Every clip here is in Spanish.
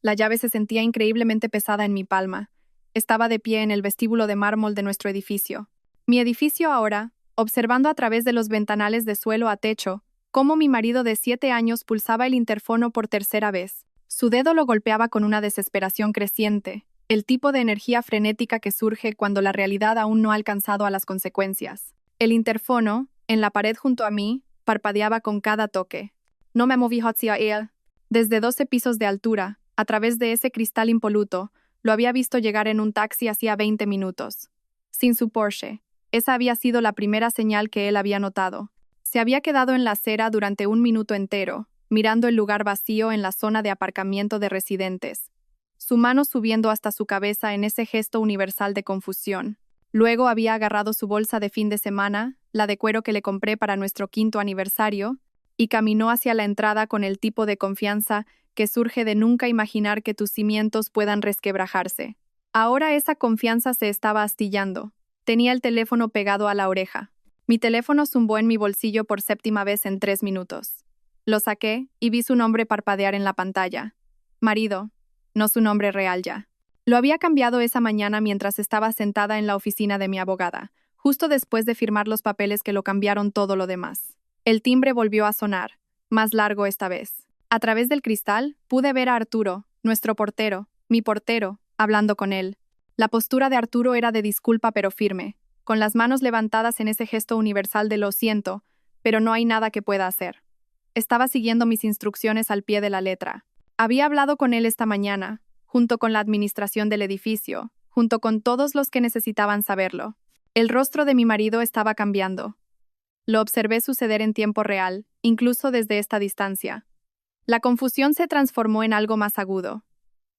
La llave se sentía increíblemente pesada en mi palma. Estaba de pie en el vestíbulo de mármol de nuestro edificio. Mi edificio ahora, observando a través de los ventanales de suelo a techo, cómo mi marido de 7 años pulsaba el interfono por tercera vez. Su dedo lo golpeaba con una desesperación creciente, el tipo de energía frenética que surge cuando la realidad aún no ha alcanzado a las consecuencias. El interfono, en la pared junto a mí, parpadeaba con cada toque. No me moví hacia él. Desde 12 pisos de altura, a través de ese cristal impoluto, lo había visto llegar en un taxi hacía 20 minutos. Sin su Porsche. Esa había sido la primera señal que él había notado. Se había quedado en la acera durante 1 minuto entero, mirando el lugar vacío en la zona de aparcamiento de residentes, su mano subiendo hasta su cabeza en ese gesto universal de confusión. Luego había agarrado su bolsa de fin de semana, la de cuero que le compré para nuestro 5º aniversario, y caminó hacia la entrada con el tipo de confianza que surge de nunca imaginar que tus cimientos puedan resquebrajarse. Ahora esa confianza se estaba astillando. Tenía el teléfono pegado a la oreja. Mi teléfono zumbó en mi bolsillo por 7ª vez en 3 minutos. Lo saqué y vi su nombre parpadear en la pantalla. Marido, no su nombre real ya. Lo había cambiado esa mañana mientras estaba sentada en la oficina de mi abogada, justo después de firmar los papeles que lo cambiaron todo lo demás. El timbre volvió a sonar, más largo esta vez. A través del cristal pude ver a Arturo, nuestro portero, mi portero, hablando con él. La postura de Arturo era de disculpa pero firme, con las manos levantadas en ese gesto universal de lo siento, pero no hay nada que pueda hacer. Estaba siguiendo mis instrucciones al pie de la letra. Había hablado con él esta mañana, junto con la administración del edificio, junto con todos los que necesitaban saberlo. El rostro de mi marido estaba cambiando. Lo observé suceder en tiempo real, incluso desde esta distancia. La confusión se transformó en algo más agudo.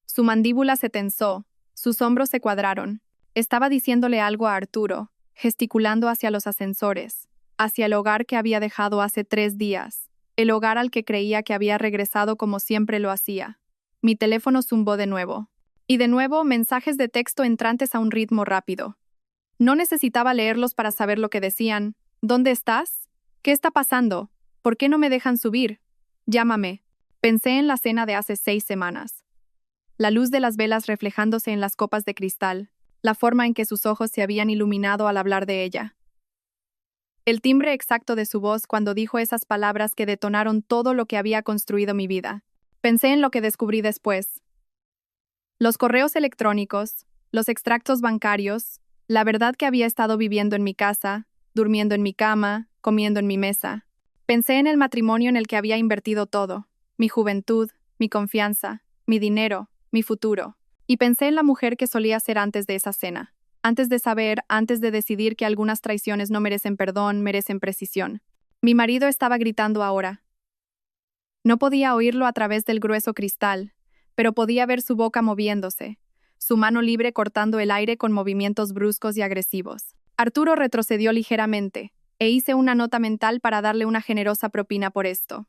Su mandíbula se tensó, sus hombros se cuadraron. Estaba diciéndole algo a Arturo, gesticulando hacia los ascensores, hacia el hogar que había dejado hace 3 días, el hogar al que creía que había regresado como siempre lo hacía. Mi teléfono zumbó de nuevo. Y de nuevo mensajes de texto entrantes a un ritmo rápido. No necesitaba leerlos para saber lo que decían. ¿Dónde estás? ¿Qué está pasando? ¿Por qué no me dejan subir? Llámame. Pensé en la cena de hace 6 semanas. La luz de las velas reflejándose en las copas de cristal, la forma en que sus ojos se habían iluminado al hablar de ella. El timbre exacto de su voz cuando dijo esas palabras que detonaron todo lo que había construido mi vida. Pensé en lo que descubrí después. Los correos electrónicos, los extractos bancarios, la verdad que había estado viviendo en mi casa, durmiendo en mi cama, comiendo en mi mesa. Pensé en el matrimonio en el que había invertido todo, mi juventud, mi confianza, mi dinero, mi futuro. Y pensé en la mujer que solía ser antes de esa cena. Antes de saber, antes de decidir que algunas traiciones no merecen perdón, merecen precisión. Mi marido estaba gritando ahora. No podía oírlo a través del grueso cristal, pero podía ver su boca moviéndose, su mano libre cortando el aire con movimientos bruscos y agresivos. Arturo retrocedió ligeramente, e hice una nota mental para darle una generosa propina por esto.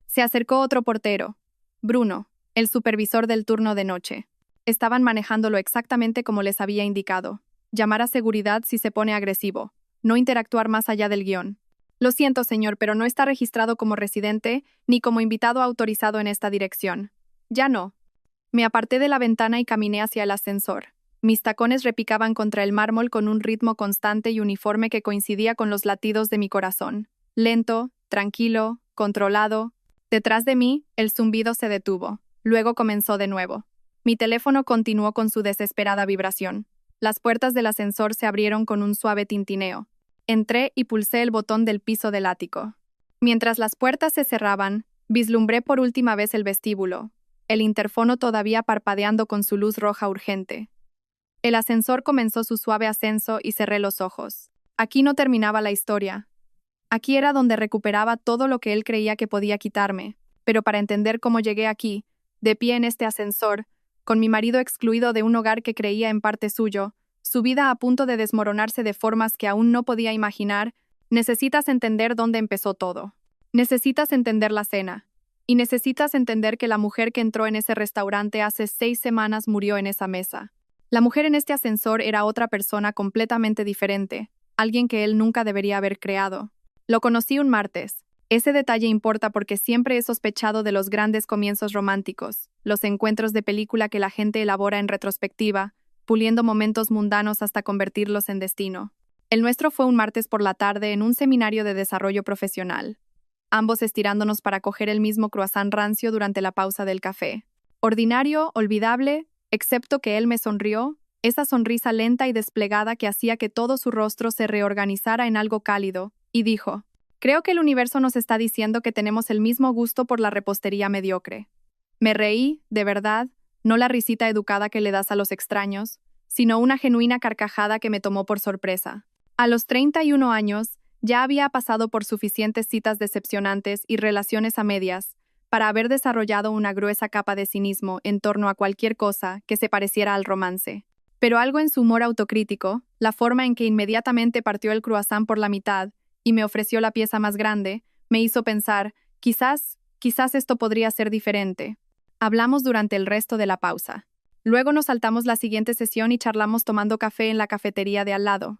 Se acercó otro portero, Bruno, el supervisor del turno de noche. Estaban manejándolo exactamente como les había indicado. Llamar a seguridad si se pone agresivo. No interactuar más allá del guión. Lo siento, señor, pero no está registrado como residente ni como invitado autorizado en esta dirección. Ya no. Me aparté de la ventana y caminé hacia el ascensor. Mis tacones repicaban contra el mármol con un ritmo constante y uniforme que coincidía con los latidos de mi corazón. Lento, tranquilo, controlado. Detrás de mí, el zumbido se detuvo. Luego comenzó de nuevo. Mi teléfono continuó con su desesperada vibración. Las puertas del ascensor se abrieron con un suave tintineo. Entré y pulsé el botón del piso del ático. Mientras las puertas se cerraban, vislumbré por última vez el vestíbulo, el interfono todavía parpadeando con su luz roja urgente. El ascensor comenzó su suave ascenso y cerré los ojos. Aquí no terminaba la historia. Aquí era donde recuperaba todo lo que él creía que podía quitarme, pero para entender cómo llegué aquí, de pie en este ascensor, con mi marido excluido de un hogar que creía en parte suyo, su vida a punto de desmoronarse de formas que aún no podía imaginar, necesitas entender dónde empezó todo. Necesitas entender la cena. Y necesitas entender que la mujer que entró en ese restaurante hace 6 semanas murió en esa mesa. La mujer en este ascensor era otra persona completamente diferente, alguien que él nunca debería haber creado. Lo conocí un martes. Ese detalle importa porque siempre he sospechado de los grandes comienzos románticos, los encuentros de película que la gente elabora en retrospectiva, puliendo momentos mundanos hasta convertirlos en destino. El nuestro fue un martes por la tarde en un seminario de desarrollo profesional, ambos estirándonos para coger el mismo croissant rancio durante la pausa del café. Ordinario, olvidable, excepto que él me sonrió, esa sonrisa lenta y desplegada que hacía que todo su rostro se reorganizara en algo cálido, y dijo: «Creo que el universo nos está diciendo que tenemos el mismo gusto por la repostería mediocre». Me reí, de verdad, no la risita educada que le das a los extraños, sino una genuina carcajada que me tomó por sorpresa. A los 31 años, ya había pasado por suficientes citas decepcionantes y relaciones a medias para haber desarrollado una gruesa capa de cinismo en torno a cualquier cosa que se pareciera al romance. Pero algo en su humor autocrítico, la forma en que inmediatamente partió el croissant por la mitad y me ofreció la pieza más grande, me hizo pensar, quizás esto podría ser diferente. Hablamos durante el resto de la pausa. Luego nos saltamos la siguiente sesión y charlamos tomando café en la cafetería de al lado.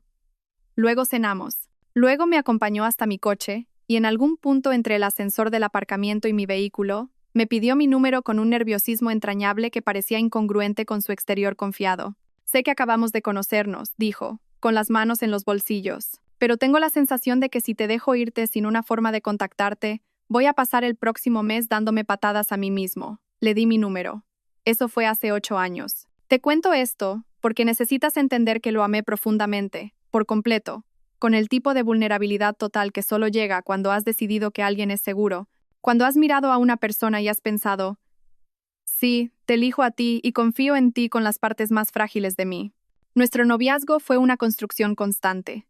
Luego cenamos. Luego me acompañó hasta mi coche, y en algún punto entre el ascensor del aparcamiento y mi vehículo, me pidió mi número con un nerviosismo entrañable que parecía incongruente con su exterior confiado. «Sé que acabamos de conocernos», dijo, con las manos en los bolsillos, «pero tengo la sensación de que si te dejo irte sin una forma de contactarte, voy a pasar el próximo mes dándome patadas a mí mismo». Le di mi número. Eso fue hace 8 años. Te cuento esto porque necesitas entender que lo amé profundamente, por completo, con el tipo de vulnerabilidad total que solo llega cuando has decidido que alguien es seguro, cuando has mirado a una persona y has pensado: «Sí, te elijo a ti y confío en ti con las partes más frágiles de mí». Nuestro noviazgo fue una construcción constante.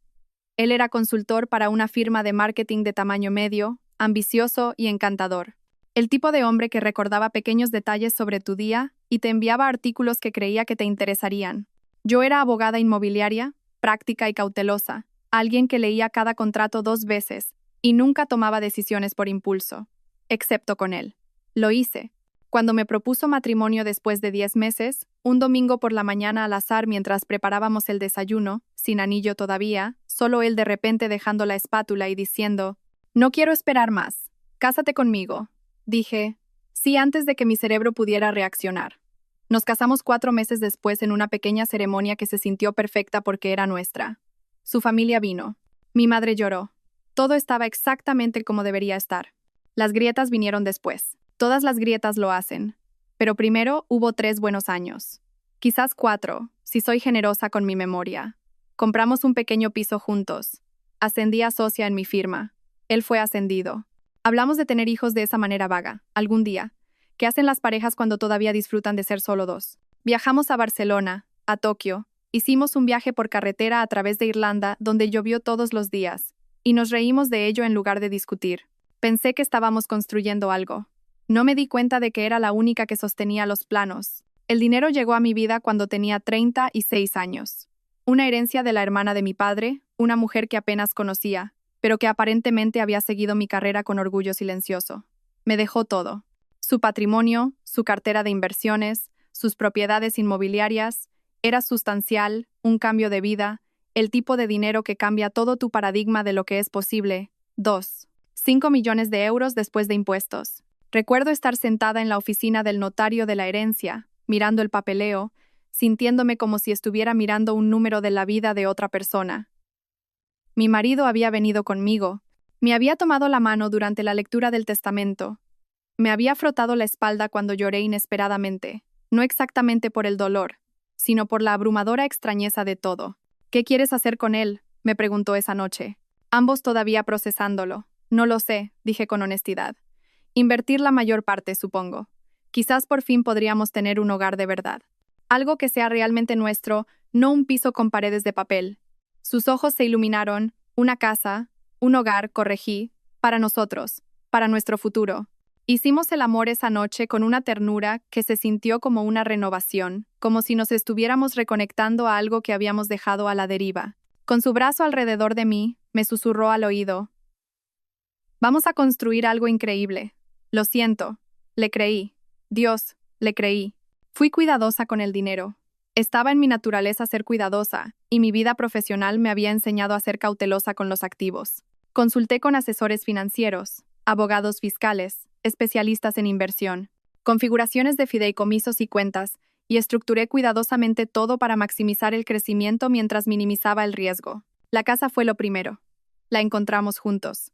Él era consultor para una firma de marketing de tamaño medio, ambicioso y encantador. El tipo de hombre que recordaba pequeños detalles sobre tu día y te enviaba artículos que creía que te interesarían. Yo era abogada inmobiliaria, práctica y cautelosa, alguien que leía cada contrato 2 veces y nunca tomaba decisiones por impulso, excepto con él. Lo hice. Cuando me propuso matrimonio después de 10 meses, un domingo por la mañana al azar mientras preparábamos el desayuno, sin anillo todavía, solo él de repente dejando la espátula y diciendo: «No quiero esperar más. Cásate conmigo». Dije sí antes de que mi cerebro pudiera reaccionar. Nos casamos 4 meses después en una pequeña ceremonia que se sintió perfecta porque era nuestra. Su familia vino. Mi madre lloró. Todo estaba exactamente como debería estar. Las grietas vinieron después. Todas las grietas lo hacen. Pero primero hubo 3 buenos años. Quizás 4, si soy generosa con mi memoria. Compramos un pequeño piso juntos. Ascendí a socia en mi firma. Él fue ascendido. Hablamos de tener hijos de esa manera vaga, algún día, que hacen las parejas cuando todavía disfrutan de ser solo 2. Viajamos a Barcelona, a Tokio, hicimos un viaje por carretera a través de Irlanda donde llovió todos los días, y nos reímos de ello en lugar de discutir. Pensé que estábamos construyendo algo. No me di cuenta de que era la única que sostenía los planos. El dinero llegó a mi vida cuando tenía 36 años. Una herencia de la hermana de mi padre, una mujer que apenas conocía, pero que aparentemente había seguido mi carrera con orgullo silencioso. Me dejó todo. Su patrimonio, su cartera de inversiones, sus propiedades inmobiliarias, era sustancial, un cambio de vida, el tipo de dinero que cambia todo tu paradigma de lo que es posible. 5 millones de euros después de impuestos. Recuerdo estar sentada en la oficina del notario de la herencia, mirando el papeleo, sintiéndome como si estuviera mirando un número de la vida de otra persona. Mi marido había venido conmigo, me había tomado la mano durante la lectura del testamento, me había frotado la espalda cuando lloré inesperadamente, no exactamente por el dolor, sino por la abrumadora extrañeza de todo. «¿Qué quieres hacer con él?», me preguntó esa noche. Ambos todavía procesándolo. «No lo sé», dije con honestidad. «Invertir la mayor parte, supongo. Quizás por fin podríamos tener un hogar de verdad. Algo que sea realmente nuestro, no un piso con paredes de papel». Sus ojos se iluminaron. «Una casa, un hogar», corregí, «para nosotros, para nuestro futuro». Hicimos el amor esa noche con una ternura que se sintió como una renovación, como si nos estuviéramos reconectando a algo que habíamos dejado a la deriva. Con su brazo alrededor de mí, me susurró al oído: «Vamos a construir algo increíble». Lo siento. Le creí. Dios, le creí. Fui cuidadosa con el dinero. Estaba en mi naturaleza ser cuidadosa, y mi vida profesional me había enseñado a ser cautelosa con los activos. Consulté con asesores financieros. abogados fiscales, especialistas en inversión, configuraciones de fideicomisos y cuentas, y estructuré cuidadosamente todo para maximizar el crecimiento mientras minimizaba el riesgo. La casa fue lo primero. La encontramos juntos.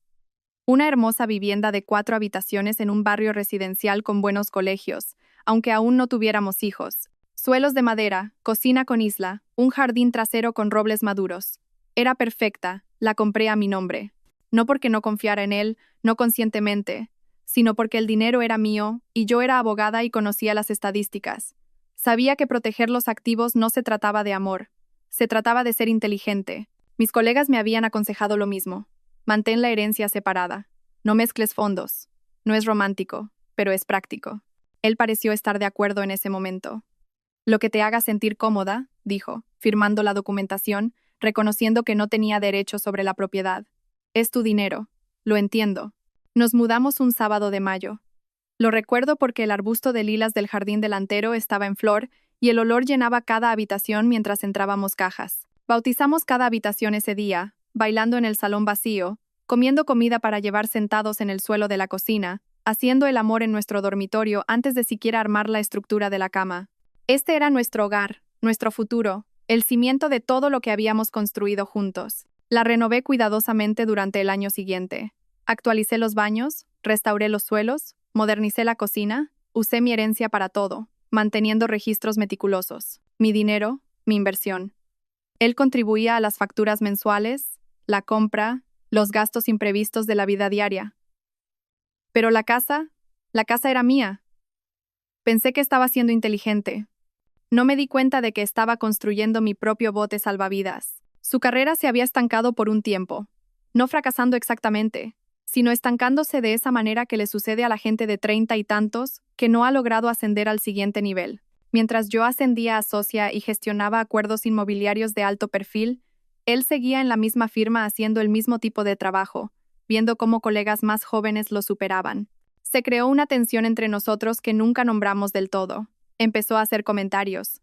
Una hermosa vivienda de 4 habitaciones en un barrio residencial con buenos colegios, aunque aún no tuviéramos hijos. Suelos de madera, cocina con isla, un jardín trasero con robles maduros. Era perfecta, la compré a mi nombre. No porque no confiara en él, no conscientemente, sino porque el dinero era mío y yo era abogada y conocía las estadísticas. Sabía que proteger los activos no se trataba de amor, se trataba de ser inteligente. Mis colegas me habían aconsejado lo mismo. Mantén la herencia separada. No mezcles fondos. No es romántico, pero es práctico. Él pareció estar de acuerdo en ese momento. Lo que te haga sentir cómoda, dijo, firmando la documentación, reconociendo que no tenía derecho sobre la propiedad. Es tu dinero. Lo entiendo. Nos mudamos un sábado de mayo. Lo recuerdo porque el arbusto de lilas del jardín delantero estaba en flor y el olor llenaba cada habitación mientras entrábamos cajas. Bautizamos cada habitación ese día, bailando en el salón vacío, comiendo comida para llevar sentados en el suelo de la cocina, haciendo el amor en nuestro dormitorio antes de siquiera armar la estructura de la cama. Este era nuestro hogar, nuestro futuro, el cimiento de todo lo que habíamos construido juntos. La renové cuidadosamente durante el año siguiente. Actualicé los baños, restauré los suelos, modernicé la cocina, usé mi herencia para todo, manteniendo registros meticulosos. Mi dinero, mi inversión. Él contribuía a las facturas mensuales, la compra, los gastos imprevistos de la vida diaria. Pero la casa era mía. Pensé que estaba siendo inteligente. No me di cuenta de que estaba construyendo mi propio bote salvavidas. Su carrera se había estancado por un tiempo, no fracasando exactamente, sino estancándose de esa manera que le sucede a la gente de 30 y tantos que no ha logrado ascender al siguiente nivel. Mientras yo ascendía a socia y gestionaba acuerdos inmobiliarios de alto perfil, él seguía en la misma firma haciendo el mismo tipo de trabajo, viendo cómo colegas más jóvenes lo superaban. Se creó una tensión entre nosotros que nunca nombramos del todo. Empezó a hacer comentarios.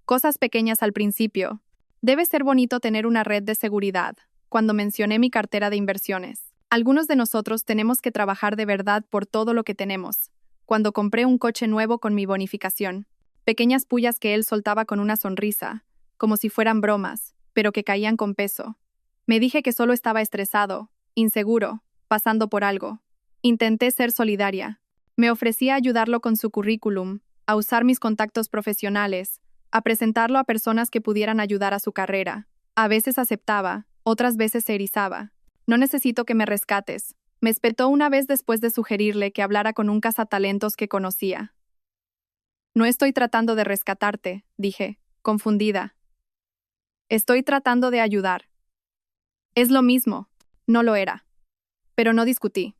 Cosas pequeñas al principio. Debe ser bonito tener una red de seguridad. Cuando mencioné mi cartera de inversiones. Algunos de nosotros tenemos que trabajar de verdad por todo lo que tenemos. Cuando compré un coche nuevo con mi bonificación. Pequeñas pullas que él soltaba con una sonrisa, como si fueran bromas, pero que caían con peso. Me dije que solo estaba estresado, inseguro, pasando por algo. Intenté ser solidaria. Me ofrecí a ayudarlo con su currículum, a usar mis contactos profesionales, a presentarlo a personas que pudieran ayudar a su carrera. A veces aceptaba, otras veces se erizaba. No necesito que me rescates. Me espetó una vez después de sugerirle que hablara con un cazatalentos que conocía. No estoy tratando de rescatarte, dije, confundida. Estoy tratando de ayudar. Es lo mismo. No lo era. Pero no discutí.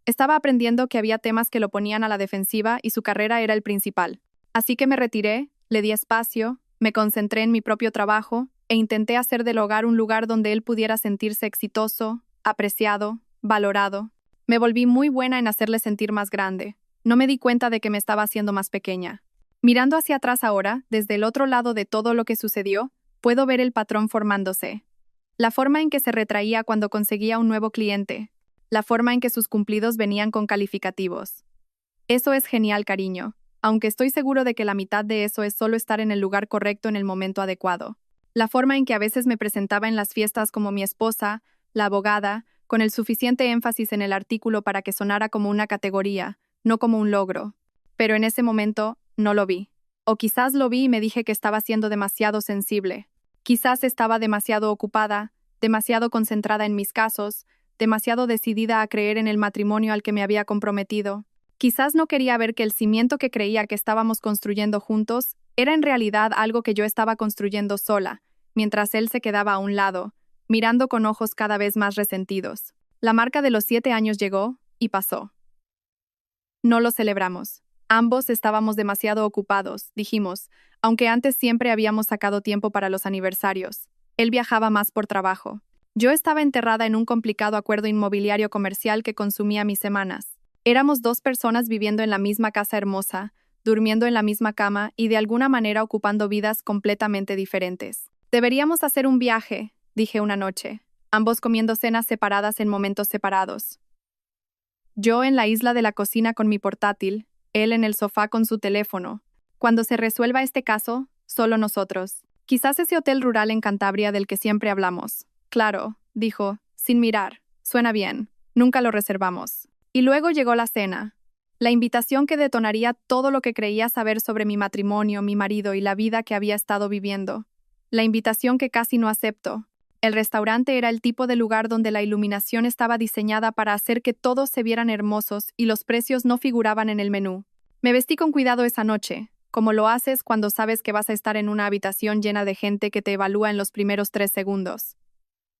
Estaba aprendiendo que había temas que lo ponían a la defensiva y su carrera era el principal. Así que me retiré, le di espacio, me concentré en mi propio trabajo e intenté hacer del hogar un lugar donde él pudiera sentirse exitoso, apreciado, valorado. Me volví muy buena en hacerle sentir más grande. No me di cuenta de que me estaba haciendo más pequeña. Mirando hacia atrás ahora, desde el otro lado de todo lo que sucedió, puedo ver el patrón formándose. La forma en que se retraía cuando conseguía un nuevo cliente. La forma en que sus cumplidos venían con calificativos. Eso es genial, cariño, aunque estoy seguro de que la mitad de eso es solo estar en el lugar correcto en el momento adecuado. La forma en que a veces me presentaba en las fiestas como mi esposa, la abogada, con el suficiente énfasis en el artículo para que sonara como una categoría, no como un logro. Pero en ese momento, no lo vi. O quizás lo vi y me dije que estaba siendo demasiado sensible. Quizás estaba demasiado ocupada, demasiado concentrada en mis casos, demasiado decidida a creer en el matrimonio al que me había comprometido. Quizás no quería ver que el cimiento que creía que estábamos construyendo juntos era en realidad algo que yo estaba construyendo sola, mientras él se quedaba a un lado, mirando con ojos cada vez más resentidos. La marca de los 7 años llegó y pasó. No lo celebramos. Ambos estábamos demasiado ocupados, dijimos, aunque antes siempre habíamos sacado tiempo para los aniversarios. Él viajaba más por trabajo. Yo estaba enterrada en un complicado acuerdo inmobiliario comercial que consumía mis semanas. Éramos 2 personas viviendo en la misma casa hermosa, durmiendo en la misma cama y de alguna manera ocupando vidas completamente diferentes. Deberíamos hacer un viaje, dije una noche, ambos comiendo cenas separadas en momentos separados. Yo en la isla de la cocina con mi portátil, él en el sofá con su teléfono. Cuando se resuelva este caso, solo nosotros. Quizás ese hotel rural en Cantabria del que siempre hablamos. Claro, dijo, sin mirar. Suena bien. Nunca lo reservamos. Y luego llegó la cena. La invitación que detonaría todo lo que creía saber sobre mi matrimonio, mi marido y la vida que había estado viviendo. La invitación que casi no acepto. El restaurante era el tipo de lugar donde la iluminación estaba diseñada para hacer que todos se vieran hermosos y los precios no figuraban en el menú. Me vestí con cuidado esa noche, como lo haces cuando sabes que vas a estar en una habitación llena de gente que te evalúa en los primeros 3 segundos.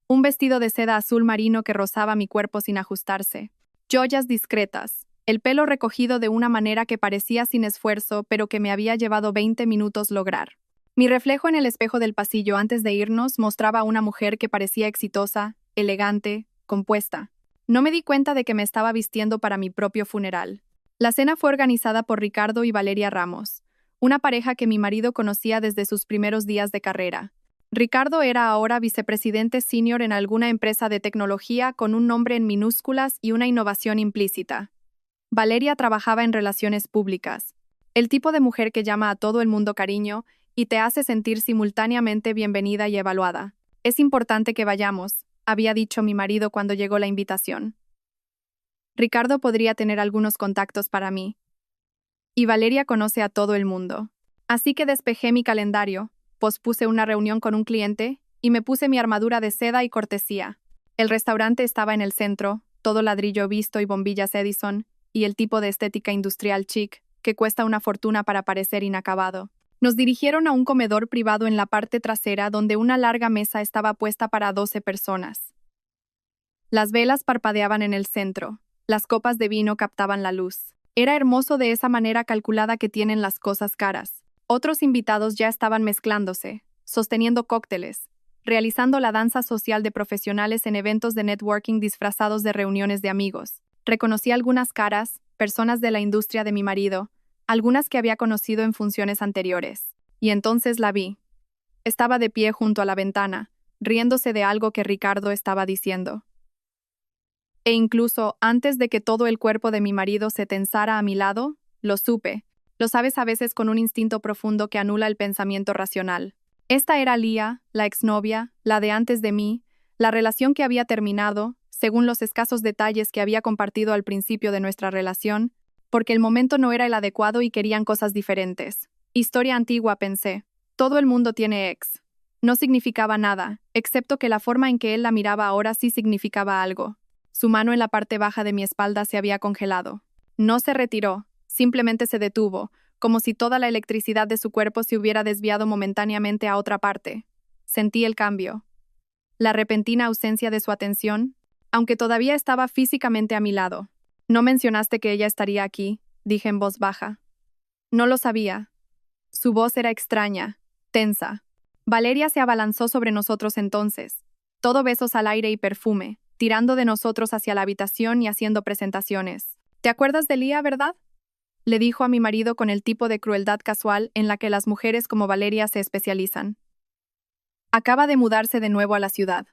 Un vestido de seda azul marino que rozaba mi cuerpo sin ajustarse. Joyas discretas. El pelo recogido de una manera que parecía sin esfuerzo, pero que me había llevado 20 minutos lograr. Mi reflejo en el espejo del pasillo antes de irnos mostraba a una mujer que parecía exitosa, elegante, compuesta. No me di cuenta de que me estaba vistiendo para mi propio funeral. La cena fue organizada por Ricardo y Valeria Ramos, una pareja que mi marido conocía desde sus primeros días de carrera. Ricardo era ahora vicepresidente senior en alguna empresa de tecnología con un nombre en minúsculas y una innovación implícita. Valeria trabajaba en relaciones públicas, el tipo de mujer que llama a todo el mundo cariño y te hace sentir simultáneamente bienvenida y evaluada. Es importante que vayamos, había dicho mi marido cuando llegó la invitación. Ricardo podría tener algunos contactos para mí. Y Valeria conoce a todo el mundo. Así que despejé mi calendario, pospuse una reunión con un cliente y me puse mi armadura de seda y cortesía. El restaurante estaba en el centro, todo ladrillo visto y bombillas Edison, y el tipo de estética industrial chic, que cuesta una fortuna para parecer inacabado. Nos dirigieron a un comedor privado en la parte trasera donde una larga mesa estaba puesta para 12 personas. Las velas parpadeaban en el centro, las copas de vino captaban la luz. Era hermoso de esa manera calculada que tienen las cosas caras. Otros invitados ya estaban mezclándose, sosteniendo cócteles, realizando la danza social de profesionales en eventos de networking disfrazados de reuniones de amigos. Reconocí algunas caras, personas de la industria de mi marido, algunas que había conocido en funciones anteriores. Y entonces la vi. Estaba de pie junto a la ventana, riéndose de algo que Ricardo estaba diciendo. E incluso antes de que todo el cuerpo de mi marido se tensara a mi lado, lo supe. Lo sabes a veces con un instinto profundo que anula el pensamiento racional. Esta era Lía, la exnovia, la de antes de mí, la relación que había terminado, según los escasos detalles que había compartido al principio de nuestra relación, porque el momento no era el adecuado y querían cosas diferentes. Historia antigua, pensé. Todo el mundo tiene ex. No significaba nada, excepto que la forma en que él la miraba ahora sí significaba algo. Su mano en la parte baja de mi espalda se había congelado. No se retiró, simplemente se detuvo, como si toda la electricidad de su cuerpo se hubiera desviado momentáneamente a otra parte. Sentí el cambio. La repentina ausencia de su atención, aunque todavía estaba físicamente a mi lado. No mencionaste que ella estaría aquí, dije en voz baja. No lo sabía. Su voz era extraña, tensa. Valeria se abalanzó sobre nosotros entonces, todo besos al aire y perfume, tirando de nosotros hacia la habitación y haciendo presentaciones. ¿Te acuerdas de Lía, verdad? Le dijo a mi marido con el tipo de crueldad casual en la que las mujeres como Valeria se especializan. Acaba de mudarse de nuevo a la ciudad.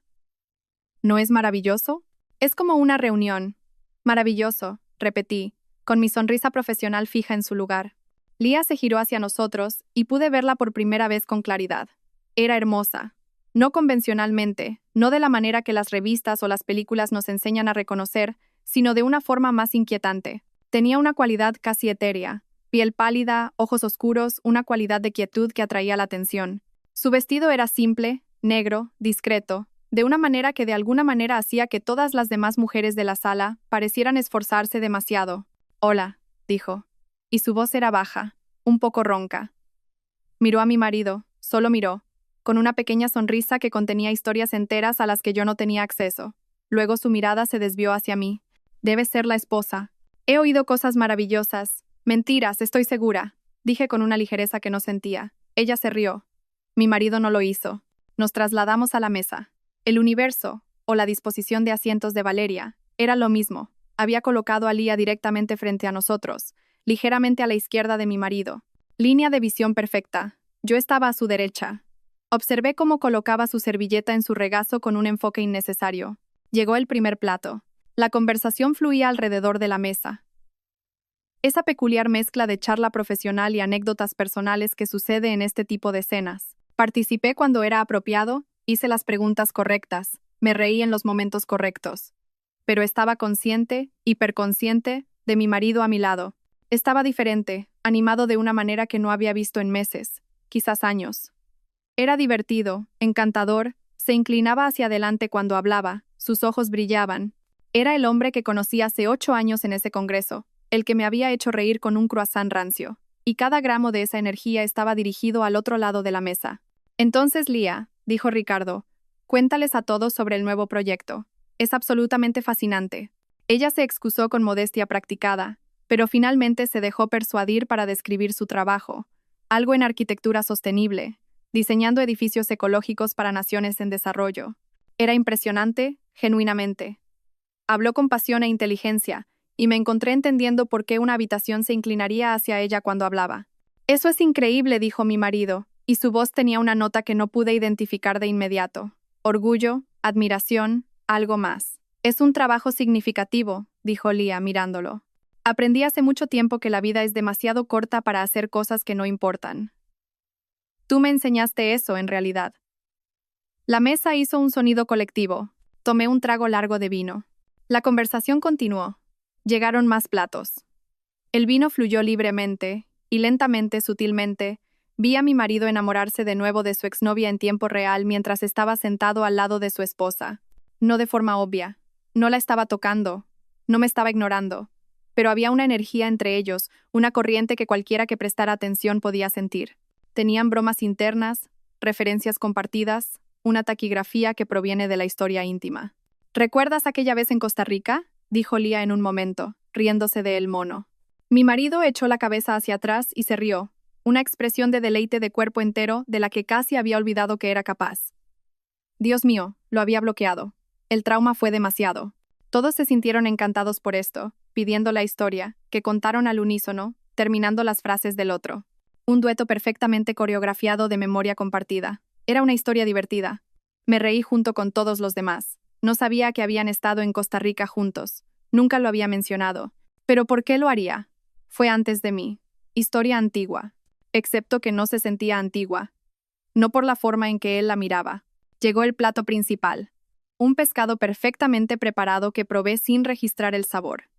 ¿No es maravilloso? Es como una reunión. Maravilloso, repetí, con mi sonrisa profesional fija en su lugar. Lía se giró hacia nosotros y pude verla por primera vez con claridad. Era hermosa. No convencionalmente, no de la manera que las revistas o las películas nos enseñan a reconocer, sino de una forma más inquietante. Tenía una cualidad casi etérea, piel pálida, ojos oscuros, una cualidad de quietud que atraía la atención. Su vestido era simple, negro, discreto, de una manera que de alguna manera hacía que todas las demás mujeres de la sala parecieran esforzarse demasiado. «Hola», dijo, y su voz era baja, un poco ronca. Miró a mi marido, solo miró, con una pequeña sonrisa que contenía historias enteras a las que yo no tenía acceso. Luego su mirada se desvió hacia mí. «Debe ser la esposa. He oído cosas maravillosas. Mentiras, estoy segura», dije con una ligereza que no sentía. Ella se rió. Mi marido no lo hizo. Nos trasladamos a la mesa. El universo, o la disposición de asientos de Valeria, era lo mismo. Había colocado a Lía directamente frente a nosotros, ligeramente a la izquierda de mi marido. Línea de visión perfecta. Yo estaba a su derecha. Observé cómo colocaba su servilleta en su regazo con un enfoque innecesario. Llegó el primer plato. La conversación fluía alrededor de la mesa. Esa peculiar mezcla de charla profesional y anécdotas personales que sucede en este tipo de cenas. Participé cuando era apropiado, hice las preguntas correctas, me reí en los momentos correctos. Pero estaba consciente, hiperconsciente, de mi marido a mi lado. Estaba diferente, animado de una manera que no había visto en meses, quizás años. Era divertido, encantador, se inclinaba hacia adelante cuando hablaba, sus ojos brillaban. Era el hombre que conocí hace 8 años en ese congreso, el que me había hecho reír con un croissant rancio, y cada gramo de esa energía estaba dirigido al otro lado de la mesa. Entonces, Lía, dijo Ricardo, cuéntales a todos sobre el nuevo proyecto. Es absolutamente fascinante. Ella se excusó con modestia practicada, pero finalmente se dejó persuadir para describir su trabajo, algo en arquitectura sostenible, diseñando edificios ecológicos para naciones en desarrollo. Era impresionante, genuinamente. Habló con pasión e inteligencia, y me encontré entendiendo por qué una habitación se inclinaría hacia ella cuando hablaba. Eso es increíble, dijo mi marido, y su voz tenía una nota que no pude identificar de inmediato. Orgullo, admiración, algo más. Es un trabajo significativo, dijo Lía mirándolo. Aprendí hace mucho tiempo que la vida es demasiado corta para hacer cosas que no importan. Tú me enseñaste eso, en realidad. La mesa hizo un sonido colectivo. Tomé un trago largo de vino. La conversación continuó. Llegaron más platos. El vino fluyó libremente, y lentamente, sutilmente, vi a mi marido enamorarse de nuevo de su exnovia en tiempo real mientras estaba sentado al lado de su esposa. No de forma obvia. No la estaba tocando. No me estaba ignorando. Pero había una energía entre ellos, una corriente que cualquiera que prestara atención podía sentir. Tenían bromas internas, referencias compartidas, una taquigrafía que proviene de la historia íntima. ¿Recuerdas aquella vez en Costa Rica?, dijo Lía en un momento, riéndose de el mono. Mi marido echó la cabeza hacia atrás y se rió, una expresión de deleite de cuerpo entero de la que casi había olvidado que era capaz. Dios mío, lo había bloqueado. El trauma fue demasiado. Todos se sintieron encantados por esto, pidiendo la historia, que contaron al unísono, terminando las frases del otro. Un dueto perfectamente coreografiado de memoria compartida. Era una historia divertida. Me reí junto con todos los demás. No sabía que habían estado en Costa Rica juntos. Nunca lo había mencionado. ¿Pero por qué lo haría? Fue antes de mí. Historia antigua. Excepto que no se sentía antigua. No por la forma en que él la miraba. Llegó el plato principal. Un pescado perfectamente preparado que probé sin registrar el sabor.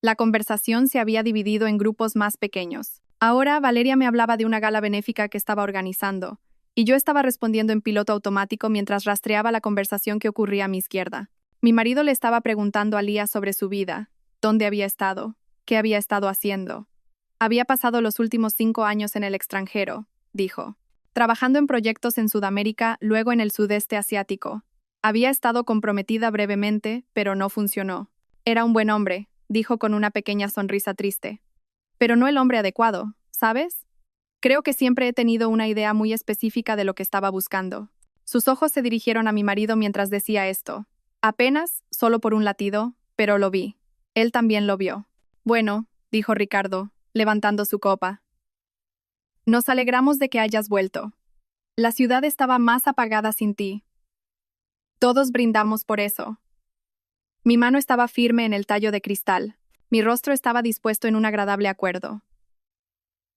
La conversación se había dividido en grupos más pequeños. Ahora Valeria me hablaba de una gala benéfica que estaba organizando, y yo estaba respondiendo en piloto automático mientras rastreaba la conversación que ocurría a mi izquierda. Mi marido le estaba preguntando a Lía sobre su vida, dónde había estado, qué había estado haciendo. Había pasado los últimos 5 años en el extranjero, dijo, trabajando en proyectos en Sudamérica, luego en el sudeste asiático. Había estado comprometida brevemente, pero no funcionó. Era un buen hombre, dijo con una pequeña sonrisa triste. Pero no el hombre adecuado, ¿sabes? Creo que siempre he tenido una idea muy específica de lo que estaba buscando. Sus ojos se dirigieron a mi marido mientras decía esto. Apenas, solo por un latido, pero lo vi. Él también lo vio. Bueno, dijo Ricardo, levantando su copa. Nos alegramos de que hayas vuelto. La ciudad estaba más apagada sin ti. Todos brindamos por eso. Mi mano estaba firme en el tallo de cristal. Mi rostro estaba dispuesto en un agradable acuerdo.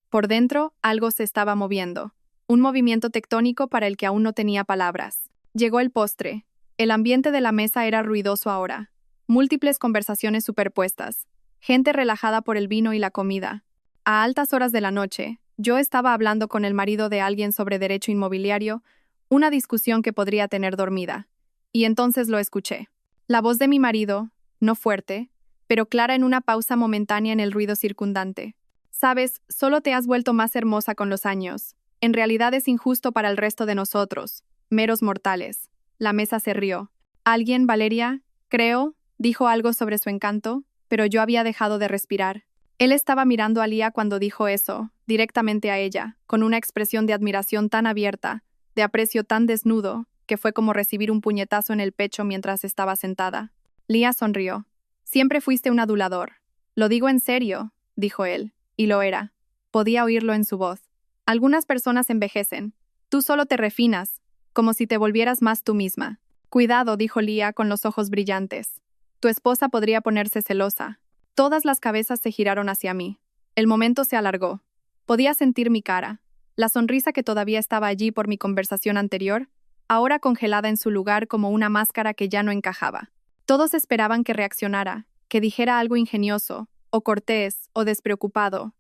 Por dentro, algo se estaba moviendo. Un movimiento tectónico para el que aún no tenía palabras. Llegó el postre. El ambiente de la mesa era ruidoso ahora. Múltiples conversaciones superpuestas. Gente relajada por el vino y la comida. A altas horas de la noche, yo estaba hablando con el marido de alguien sobre derecho inmobiliario, una discusión que podría tener dormida. Y entonces lo escuché. La voz de mi marido, no fuerte, pero clara en una pausa momentánea en el ruido circundante. Sabes, solo te has vuelto más hermosa con los años. En realidad es injusto para el resto de nosotros, meros mortales. La mesa se rió. Alguien, Valeria, creo, dijo algo sobre su encanto, pero yo había dejado de respirar. Él estaba mirando a Lía cuando dijo eso, directamente a ella, con una expresión de admiración tan abierta, de aprecio tan desnudo, que fue como recibir un puñetazo en el pecho mientras estaba sentada. Lía sonrió. Siempre fuiste un adulador. Lo digo en serio, dijo él, y lo era. Podía oírlo en su voz. Algunas personas envejecen. Tú solo te refinas, como si te volvieras más tú misma. Cuidado, dijo Lía con los ojos brillantes. Tu esposa podría ponerse celosa. Todas las cabezas se giraron hacia mí. El momento se alargó. Podía sentir mi cara, la sonrisa que todavía estaba allí por mi conversación anterior, ahora congelada en su lugar como una máscara que ya no encajaba. Todos esperaban que reaccionara, que dijera algo ingenioso, o cortés, o despreocupado.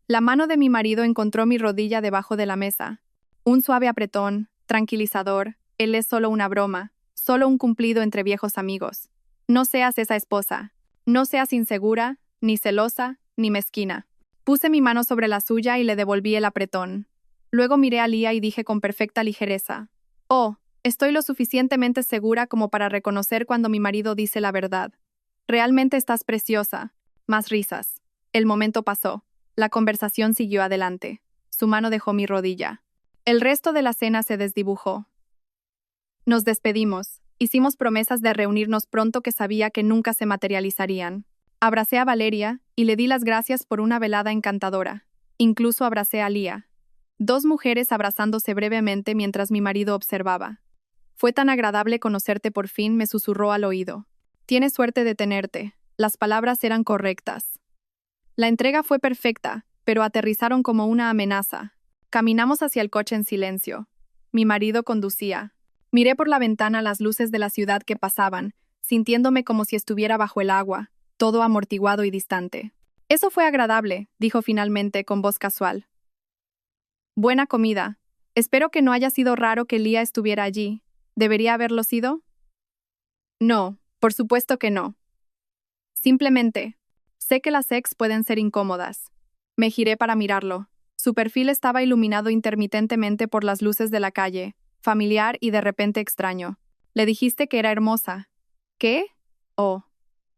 La mano de mi marido encontró mi rodilla debajo de la mesa. Un suave apretón, tranquilizador, él es solo una broma, solo un cumplido entre viejos amigos. No seas esa esposa. No seas insegura, ni celosa, ni mezquina. Puse mi mano sobre la suya y le devolví el apretón. Luego miré a Lia y dije con perfecta ligereza: «Oh, estoy lo suficientemente segura como para reconocer cuando mi marido dice la verdad. Realmente estás preciosa». Más risas. El momento pasó. La conversación siguió adelante. Su mano dejó mi rodilla. El resto de la cena se desdibujó. Nos despedimos. Hicimos promesas de reunirnos pronto que sabía que nunca se materializarían. Abracé a Valeria y le di las gracias por una velada encantadora. Incluso abracé a Lia. Dos mujeres abrazándose brevemente mientras mi marido observaba. «Fue tan agradable conocerte por fin», me susurró al oído. «Tienes suerte de tenerte». Las palabras eran correctas. La entrega fue perfecta, pero aterrizaron como una amenaza. Caminamos hacia el coche en silencio. Mi marido conducía. Miré por la ventana las luces de la ciudad que pasaban, sintiéndome como si estuviera bajo el agua, todo amortiguado y distante. «Eso fue agradable», dijo finalmente con voz casual. «Buena comida. Espero que no haya sido raro que Lia estuviera allí. ¿Debería haberlo sido?» «No, por supuesto que no. Simplemente, sé que las ex pueden ser incómodas». Me giré para mirarlo. Su perfil estaba iluminado intermitentemente por las luces de la calle, familiar y de repente extraño. «Le dijiste que era hermosa». «¿Qué?» «Oh».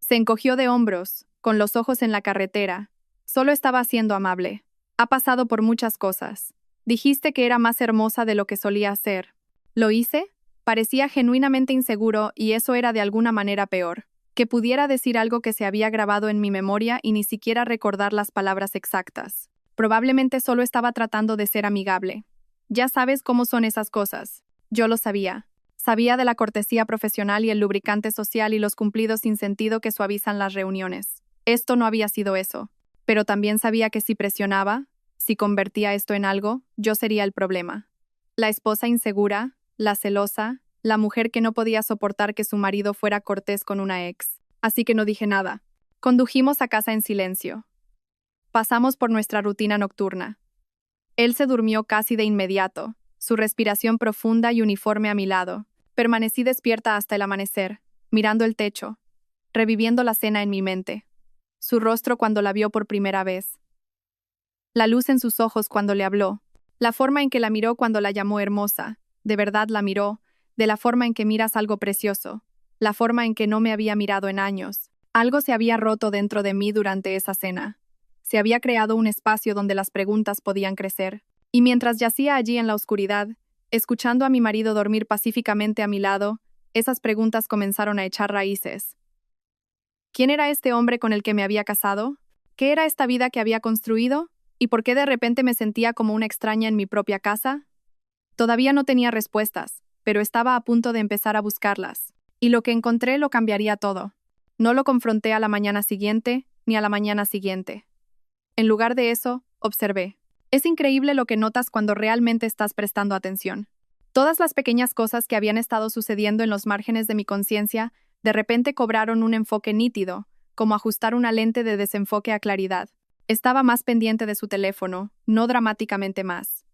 Se encogió de hombros, con los ojos en la carretera. Solo estaba siendo amable. «Ha pasado por muchas cosas. Dijiste que era más hermosa de lo que solía ser». «¿Lo hice?» Parecía genuinamente inseguro y eso era de alguna manera peor. Que pudiera decir algo que se había grabado en mi memoria y ni siquiera recordar las palabras exactas. Probablemente solo estaba tratando de ser amigable. Ya sabes cómo son esas cosas. Yo lo sabía. Sabía de la cortesía profesional y el lubricante social y los cumplidos sin sentido que suavizan las reuniones. Esto no había sido eso. Pero también sabía que si presionaba, si convertía esto en algo, yo sería el problema. La esposa insegura, la celosa, la mujer que no podía soportar que su marido fuera cortés con una ex. Así que no dije nada. Condujimos a casa en silencio. Pasamos por nuestra rutina nocturna. Él se durmió casi de inmediato, su respiración profunda y uniforme a mi lado. Permanecí despierta hasta el amanecer, mirando el techo, reviviendo la cena en mi mente. Su rostro cuando la vio por primera vez. La luz en sus ojos cuando le habló. La forma en que la miró cuando la llamó hermosa. De verdad la miró, de la forma en que miras algo precioso. La forma en que no me había mirado en años. Algo se había roto dentro de mí durante esa cena. Se había creado un espacio donde las preguntas podían crecer. Y mientras yacía allí en la oscuridad, escuchando a mi marido dormir pacíficamente a mi lado, esas preguntas comenzaron a echar raíces. ¿Quién era este hombre con el que me había casado? ¿Qué era esta vida que había construido? ¿Y por qué de repente me sentía como una extraña en mi propia casa? Todavía no tenía respuestas, pero estaba a punto de empezar a buscarlas. Y lo que encontré lo cambiaría todo. No lo confronté a la mañana siguiente, ni a la mañana siguiente. En lugar de eso, observé. Es increíble lo que notas cuando realmente estás prestando atención. Todas las pequeñas cosas que habían estado sucediendo en los márgenes de mi conciencia de repente cobraron un enfoque nítido, como ajustar una lente de desenfoque a claridad. Estaba más pendiente de su teléfono, no dramáticamente más.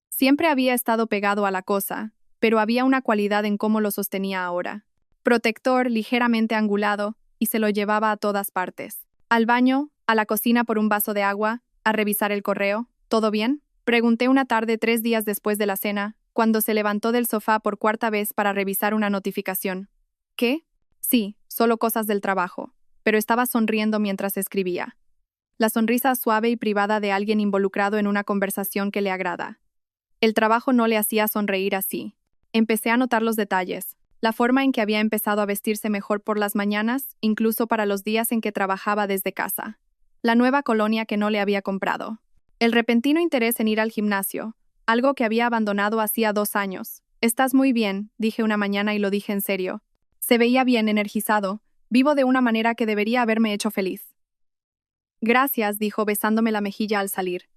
Siempre había estado pegado a la cosa, pero había una cualidad en cómo lo sostenía ahora. Protector, ligeramente angulado, y se lo llevaba a todas partes. Al baño, a la cocina por un vaso de agua, a revisar el correo. ¿Todo bien?, pregunté una tarde 3 días después de la cena, cuando se levantó del sofá por cuarta vez para revisar una notificación. ¿Qué? Sí, solo cosas del trabajo, pero estaba sonriendo mientras escribía. La sonrisa suave y privada de alguien involucrado en una conversación que le agrada. El trabajo no le hacía sonreír así. Empecé a notar los detalles, la forma en que había empezado a vestirse mejor por las mañanas, incluso para los días en que trabajaba desde casa. La nueva colonia que no le había comprado. El repentino interés en ir al gimnasio, algo que había abandonado hacía 2 años. «Estás muy bien», dije una mañana y lo dije en serio. Se veía bien energizado, Vivo de una manera que debería haberme hecho feliz. Gracias, dijo besándome la mejilla al salir.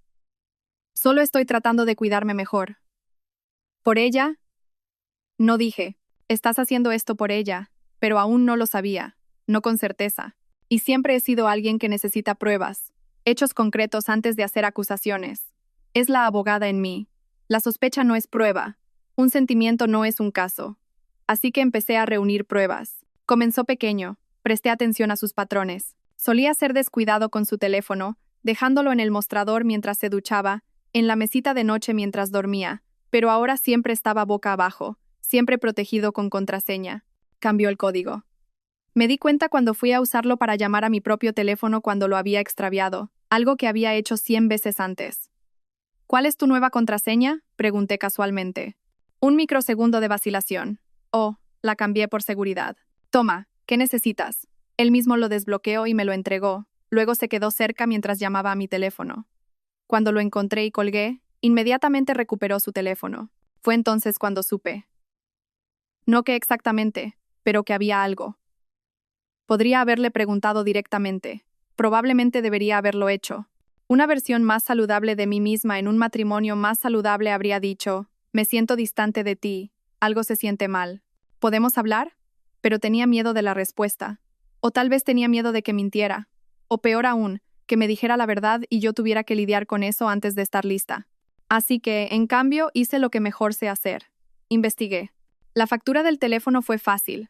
Solo estoy tratando de cuidarme mejor. ¿Por ella? No dije. Estás haciendo esto por ella, pero aún no lo sabía, no con certeza. Y siempre he sido alguien que necesita pruebas, hechos concretos antes de hacer acusaciones. Es la abogada en mí. La sospecha no es prueba. Un sentimiento no es un caso. Así que empecé a reunir pruebas. Comenzó pequeño. Presté atención a sus patrones. Solía ser descuidado con su teléfono, dejándolo en el mostrador mientras se duchaba, en la mesita de noche mientras dormía, pero ahora siempre estaba boca abajo, siempre protegido con contraseña. Cambió el código. Me di cuenta cuando fui a usarlo para llamar a mi propio teléfono cuando lo había extraviado, algo que había hecho 100 veces antes. ¿Cuál es tu nueva contraseña?, pregunté casualmente. Un microsegundo de vacilación. Oh, la cambié por seguridad. Toma, ¿qué necesitas? Él mismo lo desbloqueó y me lo entregó. Luego se quedó cerca mientras llamaba a mi teléfono. Cuando lo encontré y colgué, inmediatamente recuperó su teléfono. Fue entonces cuando supe. No qué exactamente, pero que había algo. Podría haberle preguntado directamente. Probablemente debería haberlo hecho. Una versión más saludable de mí misma en un matrimonio más saludable habría dicho, me siento distante de ti, algo se siente mal. ¿Podemos hablar? Pero tenía miedo de la respuesta. O tal vez tenía miedo de que mintiera. O peor aún, que me dijera la verdad y yo tuviera que lidiar con eso antes de estar lista. Así que, en cambio, hice lo que mejor sé hacer. Investigué. La factura del teléfono fue fácil.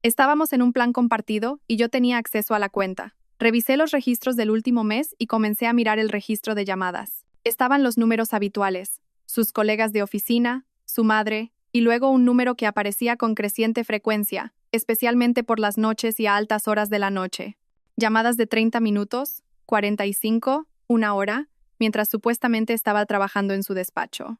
Estábamos en un plan compartido y yo tenía acceso a la cuenta. Revisé los registros del último mes y comencé a mirar el registro de llamadas. Estaban los números habituales, sus colegas de oficina, su madre, y luego un número que aparecía con creciente frecuencia, especialmente por las noches y a altas horas de la noche. Llamadas de 30 minutos, 45, una hora, mientras supuestamente estaba trabajando en su despacho.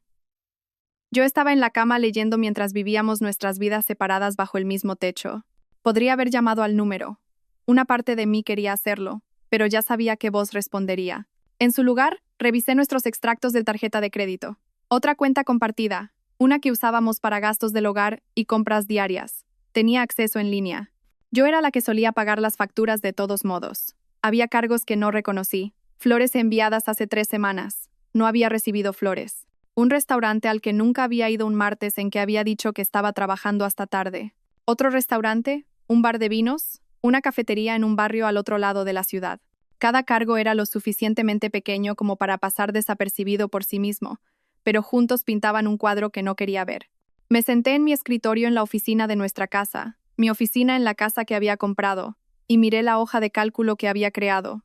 Yo estaba en la cama leyendo mientras vivíamos nuestras vidas separadas bajo el mismo techo. Podría haber llamado al número. Una parte de mí quería hacerlo, pero ya sabía qué voz respondería. En su lugar, revisé nuestros extractos de tarjeta de crédito. Otra cuenta compartida, una que usábamos para gastos del hogar y compras diarias. Tenía acceso en línea. Yo era la que solía pagar las facturas de todos modos. Había cargos que no reconocí. Flores enviadas hace 3 semanas. No había recibido flores. Un restaurante al que nunca había ido un martes en que había dicho que estaba trabajando hasta tarde. Otro restaurante, un bar de vinos, una cafetería en un barrio al otro lado de la ciudad. Cada cargo era lo suficientemente pequeño como para pasar desapercibido por sí mismo, pero juntos pintaban un cuadro que no quería ver. Me senté en mi escritorio en la oficina de nuestra casa, mi oficina en la casa que había comprado, y miré la hoja de cálculo que había creado.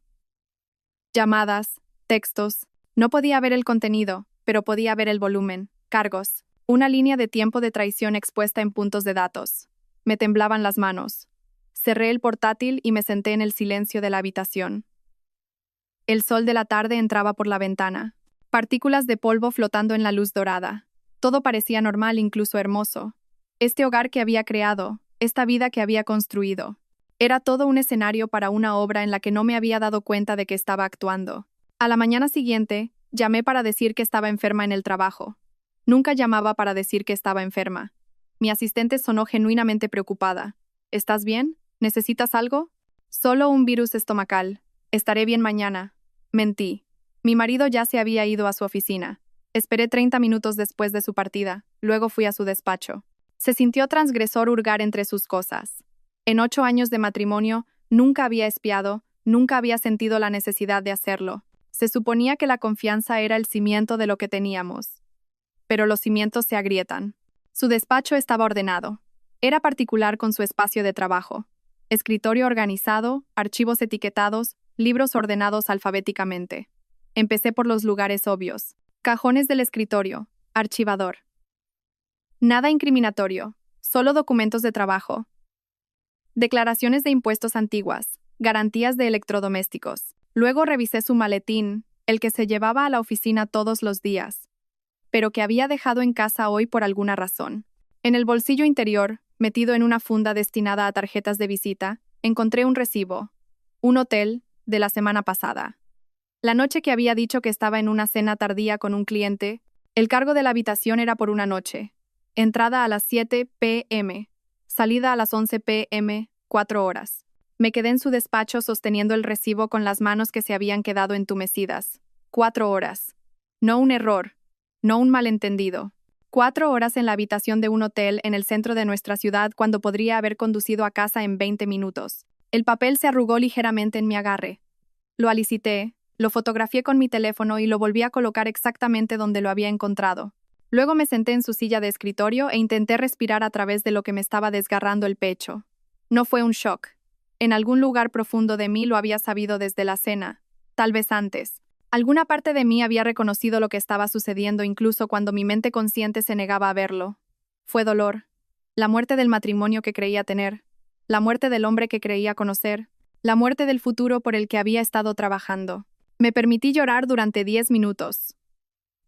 Llamadas, textos. No podía ver el contenido, pero podía ver el volumen, cargos, una línea de tiempo de traición expuesta en puntos de datos. Me temblaban las manos. Cerré el portátil y me senté en el silencio de la habitación. El sol de la tarde entraba por la ventana. Partículas de polvo flotando en la luz dorada. Todo parecía normal, incluso hermoso. Este hogar que había creado, esta vida que había construido. Era todo un escenario para una obra en la que no me había dado cuenta de que estaba actuando. A la mañana siguiente, llamé para decir que estaba enferma en el trabajo. Nunca llamaba para decir que estaba enferma. Mi asistente sonó genuinamente preocupada. ¿Estás bien? ¿Necesitas algo? Solo un virus estomacal. Estaré bien mañana. Mentí. Mi marido ya se había ido a su oficina. Esperé 30 minutos después de su partida. Luego fui a su despacho. Se sintió transgresor hurgar entre sus cosas. En 8 años de matrimonio, nunca había espiado, nunca había sentido la necesidad de hacerlo. Se suponía que la confianza era el cimiento de lo que teníamos. Pero los cimientos se agrietan. Su despacho estaba ordenado. Era particular con su espacio de trabajo. Escritorio organizado, archivos etiquetados, libros ordenados alfabéticamente. Empecé por los lugares obvios. Cajones del escritorio, archivador. Nada incriminatorio, solo documentos de trabajo. Declaraciones de impuestos antiguas, garantías de electrodomésticos. Luego revisé su maletín, el que se llevaba a la oficina todos los días, pero que había dejado en casa hoy por alguna razón. En el bolsillo interior, metido en una funda destinada a tarjetas de visita, encontré un recibo. Un hotel, de la semana pasada. La noche que había dicho que estaba en una cena tardía con un cliente, el cargo de la habitación era por una noche. Entrada a las 7 p.m., salida a las 11 p.m., 4 horas. Me quedé en su despacho sosteniendo el recibo con las manos que se habían quedado entumecidas. 4 horas. No un error. No un malentendido. 4 horas en la habitación de un hotel en el centro de nuestra ciudad cuando podría haber conducido a casa en 20 minutos. El papel se arrugó ligeramente en mi agarre. Lo alicité, lo fotografié con mi teléfono y lo volví a colocar exactamente donde lo había encontrado. Luego me senté en su silla de escritorio e intenté respirar a través de lo que me estaba desgarrando el pecho. No fue un shock. En algún lugar profundo de mí lo había sabido desde la cena, tal vez antes. Alguna parte de mí había reconocido lo que estaba sucediendo incluso cuando mi mente consciente se negaba a verlo. Fue dolor. La muerte del matrimonio que creía tener. La muerte del hombre que creía conocer. La muerte del futuro por el que había estado trabajando. Me permití llorar durante 10 minutos.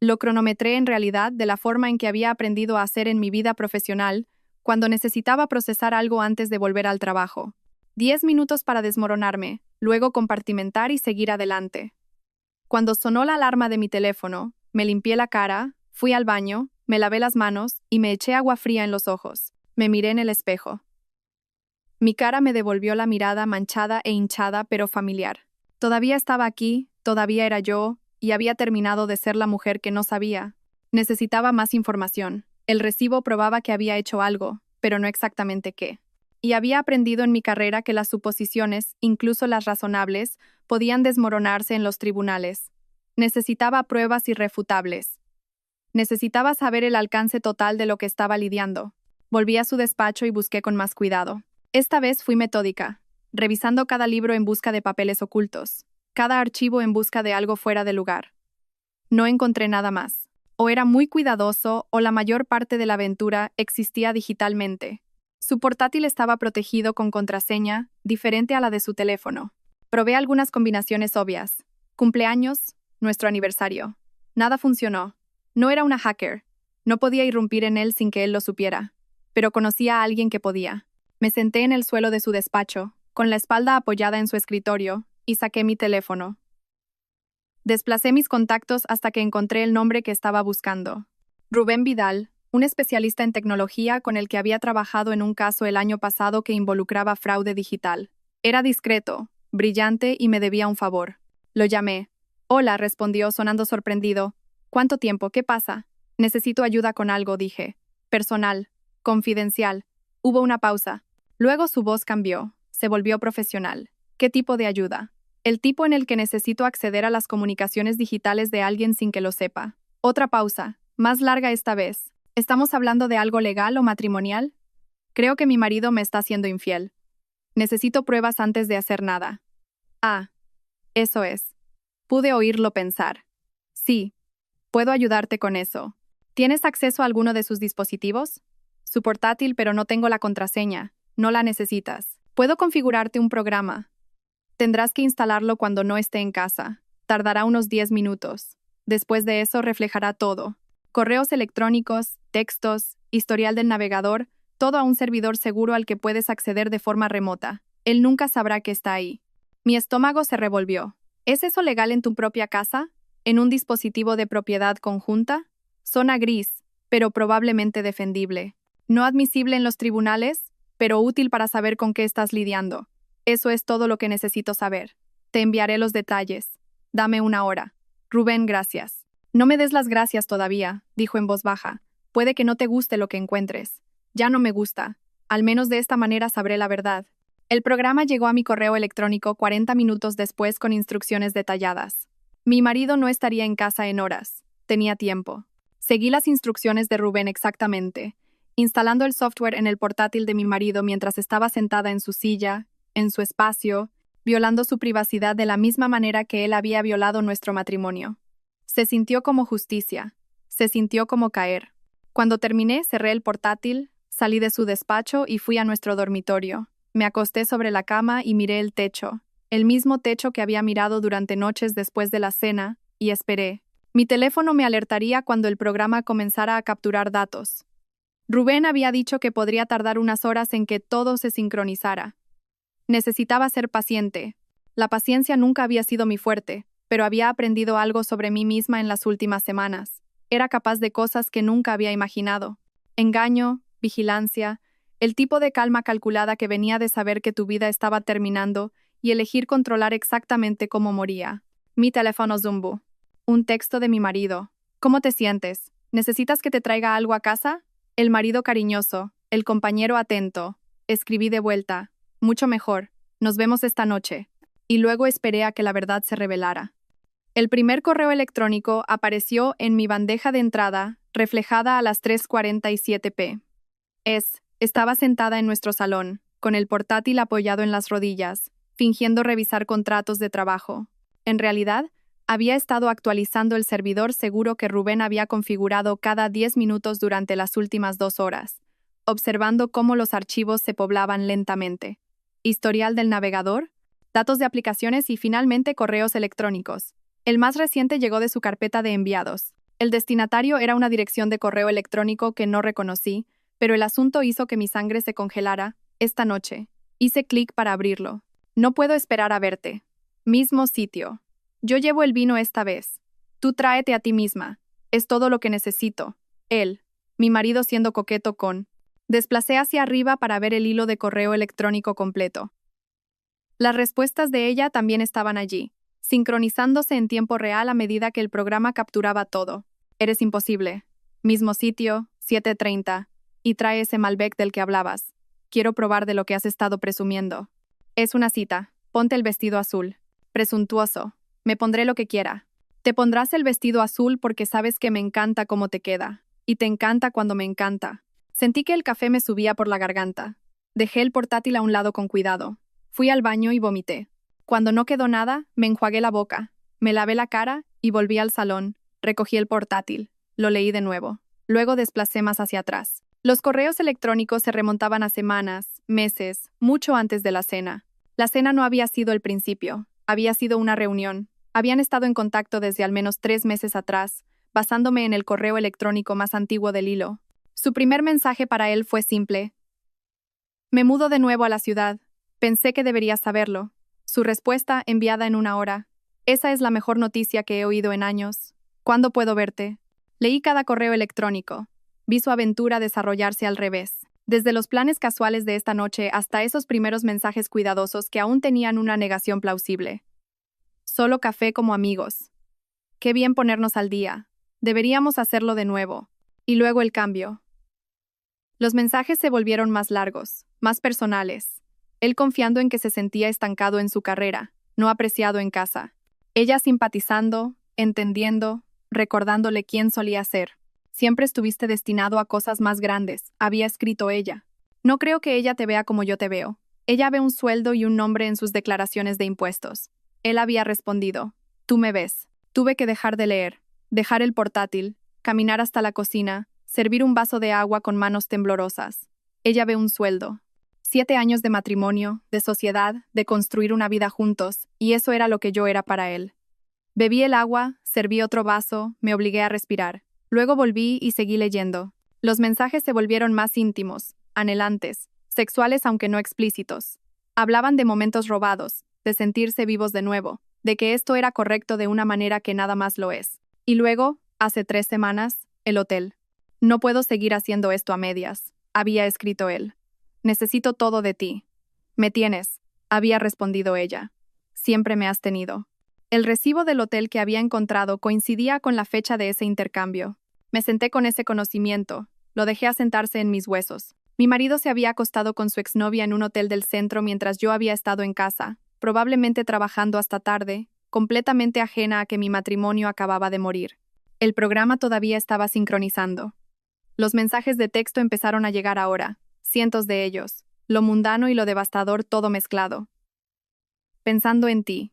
Lo cronometré en realidad de la forma en que había aprendido a hacer en mi vida profesional cuando necesitaba procesar algo antes de volver al trabajo. 10 minutos para desmoronarme, luego compartimentar y seguir adelante. Cuando sonó la alarma de mi teléfono, me limpié la cara, fui al baño, me lavé las manos y me eché agua fría en los ojos. Me miré en el espejo. Mi cara me devolvió la mirada manchada e hinchada pero familiar. Todavía estaba aquí, todavía era yo, y había terminado de ser la mujer que no sabía. Necesitaba más información. El recibo probaba que había hecho algo, pero no exactamente qué. Y había aprendido en mi carrera que las suposiciones, incluso las razonables, podían desmoronarse en los tribunales. Necesitaba pruebas irrefutables. Necesitaba saber el alcance total de lo que estaba lidiando. Volví a su despacho y busqué con más cuidado. Esta vez fui metódica, revisando cada libro en busca de papeles ocultos, cada archivo en busca de algo fuera de lugar. No encontré nada más. O era muy cuidadoso o la mayor parte de la aventura existía digitalmente. Su portátil estaba protegido con contraseña, diferente a la de su teléfono. Probé algunas combinaciones obvias. Cumpleaños, nuestro aniversario. Nada funcionó. No era una hacker. No podía irrumpir en él sin que él lo supiera. Pero conocía a alguien que podía. Me senté en el suelo de su despacho, con la espalda apoyada en su escritorio, y saqué mi teléfono. Desplacé mis contactos hasta que encontré el nombre que estaba buscando. Rubén Vidal, un especialista en tecnología con el que había trabajado en un caso el año pasado que involucraba fraude digital. Era discreto, brillante y me debía un favor. Lo llamé. Hola, respondió sonando sorprendido. ¿Cuánto tiempo? ¿Qué pasa? Necesito ayuda con algo, dije. Personal. Confidencial. Hubo una pausa. Luego su voz cambió. Se volvió profesional. ¿Qué tipo de ayuda? El tipo en el que necesito acceder a las comunicaciones digitales de alguien sin que lo sepa. Otra pausa. Más larga esta vez. ¿Estamos hablando de algo legal o matrimonial? Creo que mi marido me está siendo infiel. Necesito pruebas antes de hacer nada. Ah, eso es. Pude oírlo pensar. Sí, puedo ayudarte con eso. ¿Tienes acceso a alguno de sus dispositivos? Su portátil, pero no tengo la contraseña. No la necesitas. Puedo configurarte un programa. Tendrás que instalarlo cuando no esté en casa. Tardará unos 10 minutos. Después de eso reflejará todo. Correos electrónicos, textos, historial del navegador, todo a un servidor seguro al que puedes acceder de forma remota. Él nunca sabrá que está ahí. Mi estómago se revolvió. ¿Es eso legal en tu propia casa? ¿En un dispositivo de propiedad conjunta? Zona gris, pero probablemente defendible. No admisible en los tribunales, pero útil para saber con qué estás lidiando. Eso es todo lo que necesito saber. Te enviaré los detalles. Dame una hora. Rubén, gracias. No me des las gracias todavía, dijo en voz baja. Puede que no te guste lo que encuentres. Ya no me gusta. Al menos de esta manera sabré la verdad. El programa llegó a mi correo electrónico 40 minutos después con instrucciones detalladas. Mi marido no estaría en casa en horas. Tenía tiempo. Seguí las instrucciones de Rubén exactamente, instalando el software en el portátil de mi marido mientras estaba sentada en su silla, en su espacio, violando su privacidad de la misma manera que él había violado nuestro matrimonio. Se sintió como justicia. Se sintió como caer. Cuando terminé, cerré el portátil, salí de su despacho y fui a nuestro dormitorio. Me acosté sobre la cama y miré el techo, el mismo techo que había mirado durante noches después de la cena, y esperé. Mi teléfono me alertaría cuando el programa comenzara a capturar datos. Rubén había dicho que podría tardar unas horas en que todo se sincronizara. Necesitaba ser paciente. La paciencia nunca había sido mi fuerte, pero había aprendido algo sobre mí misma en las últimas semanas. Era capaz de cosas que nunca había imaginado. Engaño, vigilancia, El tipo de calma calculada que venía de saber que tu vida estaba terminando y elegir controlar exactamente cómo moría. Mi teléfono Zumbu. Un texto de mi marido. ¿Cómo te sientes? ¿Necesitas que te traiga algo a casa? El marido cariñoso. El compañero atento. Escribí de vuelta. Mucho mejor. Nos vemos esta noche. Y luego esperé a que la verdad se revelara. El primer correo electrónico apareció en mi bandeja de entrada, reflejada a las 3:47 p. Estaba sentada en nuestro salón, con el portátil apoyado en las rodillas, fingiendo revisar contratos de trabajo. En realidad, había estado actualizando el servidor seguro que Rubén había configurado cada 10 minutos durante las últimas 2 horas, observando cómo los archivos se poblaban lentamente. Historial del navegador, datos de aplicaciones y finalmente correos electrónicos. El más reciente llegó de su carpeta de enviados. El destinatario era una dirección de correo electrónico que no reconocí, pero el asunto hizo que mi sangre se congelara. Esta noche. Hice clic para abrirlo. No puedo esperar a verte. Mismo sitio. Yo llevo el vino esta vez. Tú tráete a ti misma. Es todo lo que necesito. Él, mi marido siendo coqueto con. Desplacé hacia arriba para ver el hilo de correo electrónico completo. Las respuestas de ella también estaban allí, sincronizándose en tiempo real a medida que el programa capturaba todo. Eres imposible. Mismo sitio, 7:30. Y trae ese Malbec del que hablabas. Quiero probar de lo que has estado presumiendo. Es una cita. Ponte el vestido azul. Presuntuoso. Me pondré lo que quiera. Te pondrás el vestido azul porque sabes que me encanta cómo te queda. Y te encanta cuando me encanta. Sentí que el café me subía por la garganta. Dejé el portátil a un lado con cuidado. Fui al baño y vomité. Cuando no quedó nada, me enjuagué la boca. Me lavé la cara y volví al salón. Recogí el portátil. Lo leí de nuevo. Luego desplacé más hacia atrás. Los correos electrónicos se remontaban a semanas, meses, mucho antes de la cena. La cena no había sido el principio. Había sido una reunión. Habían estado en contacto desde al menos 3 meses atrás, basándome en el correo electrónico más antiguo del hilo. Su primer mensaje para él fue simple. Me mudo de nuevo a la ciudad. Pensé que deberías saberlo. Su respuesta, enviada en 1 hora. Esa es la mejor noticia que he oído en años. ¿Cuándo puedo verte? Leí cada correo electrónico. Vi su aventura desarrollarse al revés. Desde los planes casuales de esta noche hasta esos primeros mensajes cuidadosos que aún tenían una negación plausible. Solo café como amigos. Qué bien ponernos al día. Deberíamos hacerlo de nuevo. Y luego el cambio. Los mensajes se volvieron más largos, más personales. Él confiando en que se sentía estancado en su carrera, no apreciado en casa. Ella simpatizando, entendiendo, recordándole quién solía ser. Siempre estuviste destinado a cosas más grandes, había escrito ella. No creo que ella te vea como yo te veo. Ella ve un sueldo y un nombre en sus declaraciones de impuestos. Él había respondido, tú me ves. Tuve que dejar de leer, dejar el portátil, caminar hasta la cocina, servir un vaso de agua con manos temblorosas. Ella ve un sueldo. 7 años de matrimonio, de sociedad, de construir una vida juntos, y eso era lo que yo era para él. Bebí el agua, serví otro vaso, me obligué a respirar. Luego volví y seguí leyendo. Los mensajes se volvieron más íntimos, anhelantes, sexuales aunque no explícitos. Hablaban de momentos robados, de sentirse vivos de nuevo, de que esto era correcto de una manera que nada más lo es. Y luego, hace 3 semanas, el hotel. No puedo seguir haciendo esto a medias, había escrito él. Necesito todo de ti. Me tienes, había respondido ella. Siempre me has tenido. El recibo del hotel que había encontrado coincidía con la fecha de ese intercambio. Me senté con ese conocimiento, lo dejé asentarse en mis huesos. Mi marido se había acostado con su exnovia en un hotel del centro mientras yo había estado en casa, probablemente trabajando hasta tarde, completamente ajena a que mi matrimonio acababa de morir. El programa todavía estaba sincronizando. Los mensajes de texto empezaron a llegar ahora, cientos de ellos, lo mundano y lo devastador todo mezclado. Pensando en ti.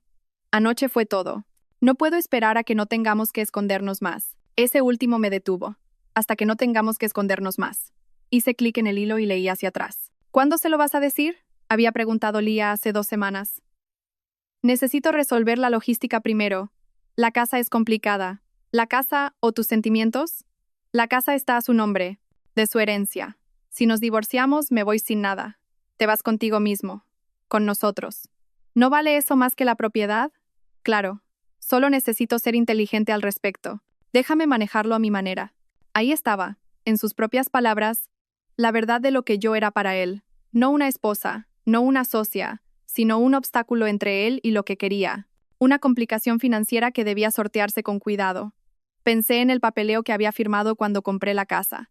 Anoche fue todo. No puedo esperar a que no tengamos que escondernos más. Ese último me detuvo. Hasta que no tengamos que escondernos más. Hice clic en el hilo y leí hacia atrás. ¿Cuándo se lo vas a decir? Había preguntado Lía hace 2 semanas. Necesito resolver la logística primero. La casa es complicada. ¿La casa o tus sentimientos? La casa está a su nombre, de su herencia. Si nos divorciamos, me voy sin nada. Te vas contigo mismo. Con nosotros. ¿No vale eso más que la propiedad? Claro. Solo necesito ser inteligente al respecto. Déjame manejarlo a mi manera. Ahí estaba, en sus propias palabras, la verdad de lo que yo era para él. No una esposa, no una socia, sino un obstáculo entre él y lo que quería. Una complicación financiera que debía sortearse con cuidado. Pensé en el papeleo que había firmado cuando compré la casa.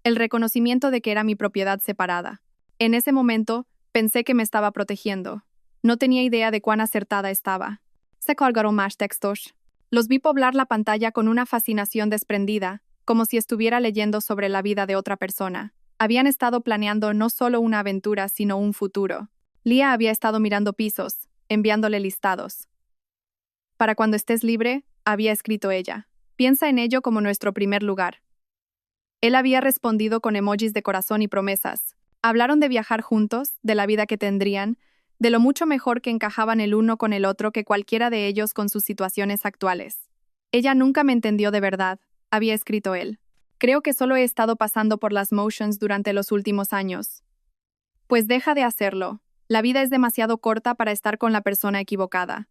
El reconocimiento de que era mi propiedad separada. En ese momento, pensé que me estaba protegiendo. No tenía idea de cuán acertada estaba. Se colgaron más textos. Los vi poblar la pantalla con una fascinación desprendida, como si estuviera leyendo sobre la vida de otra persona. Habían estado planeando no solo una aventura, sino un futuro. Lia había estado mirando pisos, enviándole listados. Para cuando estés libre, había escrito ella. Piensa en ello como nuestro primer lugar. Él había respondido con emojis de corazón y promesas. Hablaron de viajar juntos, de la vida que tendrían, de lo mucho mejor que encajaban el uno con el otro que cualquiera de ellos con sus situaciones actuales. Ella nunca me entendió de verdad, había escrito él. Creo que solo he estado pasando por las motions durante los últimos años. Pues deja de hacerlo. La vida es demasiado corta para estar con la persona equivocada.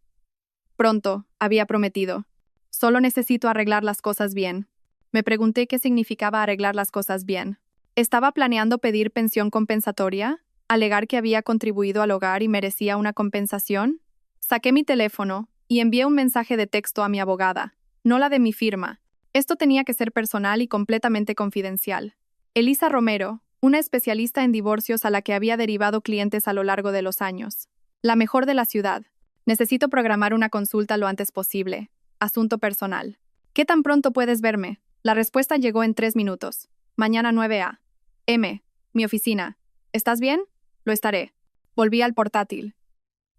Pronto, había prometido. Solo necesito arreglar las cosas bien. Me pregunté qué significaba arreglar las cosas bien. ¿Estaba planeando pedir pensión compensatoria? ¿Alegar que había contribuido al hogar y merecía una compensación? Saqué mi teléfono y envié un mensaje de texto a mi abogada, no la de mi firma. Esto tenía que ser personal y completamente confidencial. Elisa Romero, una especialista en divorcios a la que había derivado clientes a lo largo de los años. La mejor de la ciudad. Necesito programar una consulta lo antes posible. Asunto personal. ¿Qué tan pronto puedes verme? La respuesta llegó en 3 minutos. Mañana 9 a.m. Mi oficina. ¿Estás bien? Lo estaré. Volví al portátil.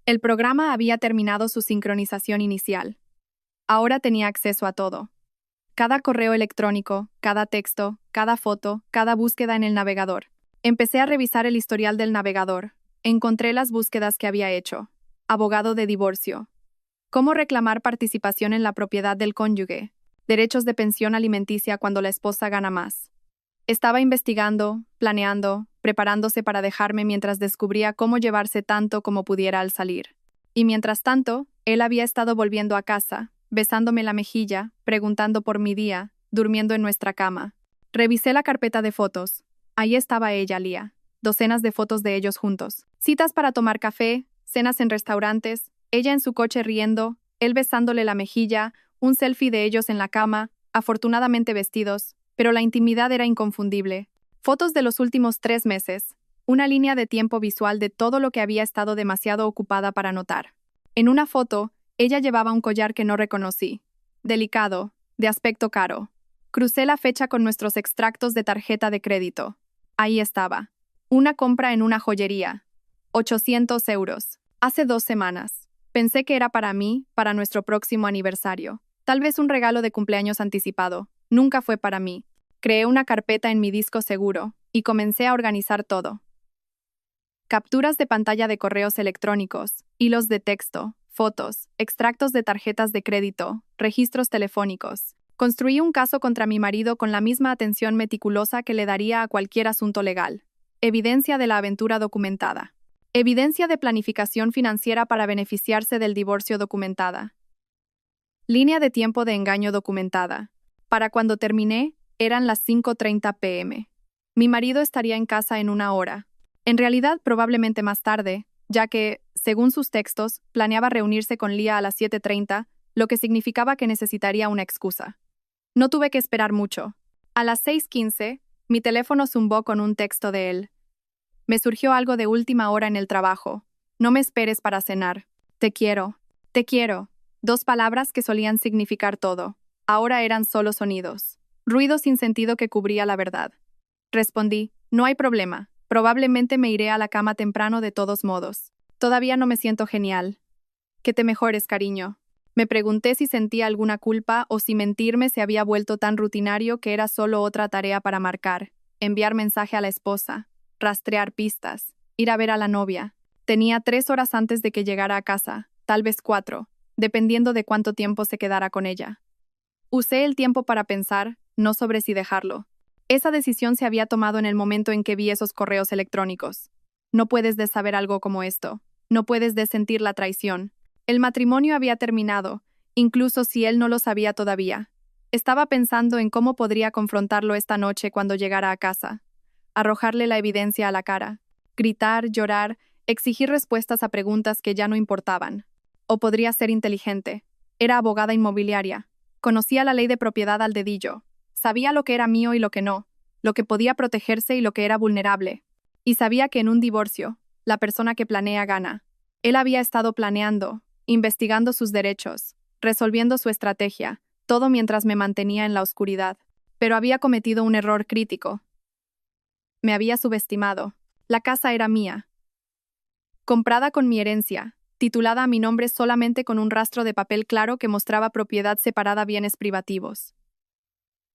El programa había terminado su sincronización inicial. Ahora tenía acceso a todo. Cada correo electrónico, cada texto, cada foto, cada búsqueda en el navegador. Empecé a revisar el historial del navegador. Encontré las búsquedas que había hecho. Abogado de divorcio. ¿Cómo reclamar participación en la propiedad del cónyuge? Derechos de pensión alimenticia cuando la esposa gana más. Estaba investigando, planeando, preparándose para dejarme mientras descubría cómo llevarse tanto como pudiera al salir. Y mientras tanto, él había estado volviendo a casa, besándome la mejilla, preguntando por mi día, durmiendo en nuestra cama. Revisé la carpeta de fotos. Ahí estaba ella, Lia. Docenas de fotos de ellos juntos. Citas para tomar café, cenas en restaurantes, ella en su coche riendo, él besándole la mejilla, un selfie de ellos en la cama, afortunadamente vestidos, pero la intimidad era inconfundible. Fotos de los últimos 3 meses, una línea de tiempo visual de todo lo que había estado demasiado ocupada para notar. En una foto, ella llevaba un collar que no reconocí. Delicado, de aspecto caro. Crucé la fecha con nuestros extractos de tarjeta de crédito. Ahí estaba. Una compra en una joyería. 800 euros. Hace 2 semanas. Pensé que era para mí, para nuestro próximo aniversario. Tal vez un regalo de cumpleaños anticipado. Nunca fue para mí. Creé una carpeta en mi disco seguro y comencé a organizar todo. Capturas de pantalla de correos electrónicos, hilos de texto, fotos, extractos de tarjetas de crédito, registros telefónicos. Construí un caso contra mi marido con la misma atención meticulosa que le daría a cualquier asunto legal. Evidencia de la aventura documentada. Evidencia de planificación financiera para beneficiarse del divorcio documentada. Línea de tiempo de engaño documentada. Para cuando terminé, eran las 5:30 p.m. Mi marido estaría en casa en 1 hora. En realidad, probablemente más tarde, ya que, según sus textos, planeaba reunirse con Lia a las 7:30, lo que significaba que necesitaría una excusa. No tuve que esperar mucho. A las 6:15, mi teléfono zumbó con un texto de él. Me surgió algo de última hora en el trabajo. No me esperes para cenar. Te quiero. Te quiero. 2 palabras que solían significar todo. Ahora eran solo sonidos. Ruido sin sentido que cubría la verdad. Respondí, no hay problema. Probablemente me iré a la cama temprano de todos modos. Todavía no me siento genial. Que te mejores, cariño. Me pregunté si sentía alguna culpa o si mentirme se había vuelto tan rutinario que era solo otra tarea para marcar, enviar mensaje a la esposa, rastrear pistas, ir a ver a la novia. Tenía 3 horas antes de que llegara a casa, tal vez 4, dependiendo de cuánto tiempo se quedara con ella. Usé el tiempo para pensar, no sobre si dejarlo. Esa decisión se había tomado en el momento en que vi esos correos electrónicos. No puedes saber algo como esto. No puedes sentir la traición. El matrimonio había terminado, incluso si él no lo sabía todavía. Estaba pensando en cómo podría confrontarlo esta noche cuando llegara a casa. arrojarle la evidencia a la cara, gritar, llorar, exigir respuestas a preguntas que ya no importaban. O podría ser inteligente. Era abogada inmobiliaria. Conocía la ley de propiedad al dedillo. Sabía lo que era mío y lo que no, lo que podía protegerse y lo que era vulnerable. Y sabía que en un divorcio, la persona que planea gana. Él había estado planeando, investigando sus derechos, resolviendo su estrategia, todo mientras me mantenía en la oscuridad. Pero había cometido un error crítico. Me había subestimado. La casa era mía. Comprada con mi herencia, titulada a mi nombre solamente con un rastro de papel claro que mostraba propiedad separada bienes privativos.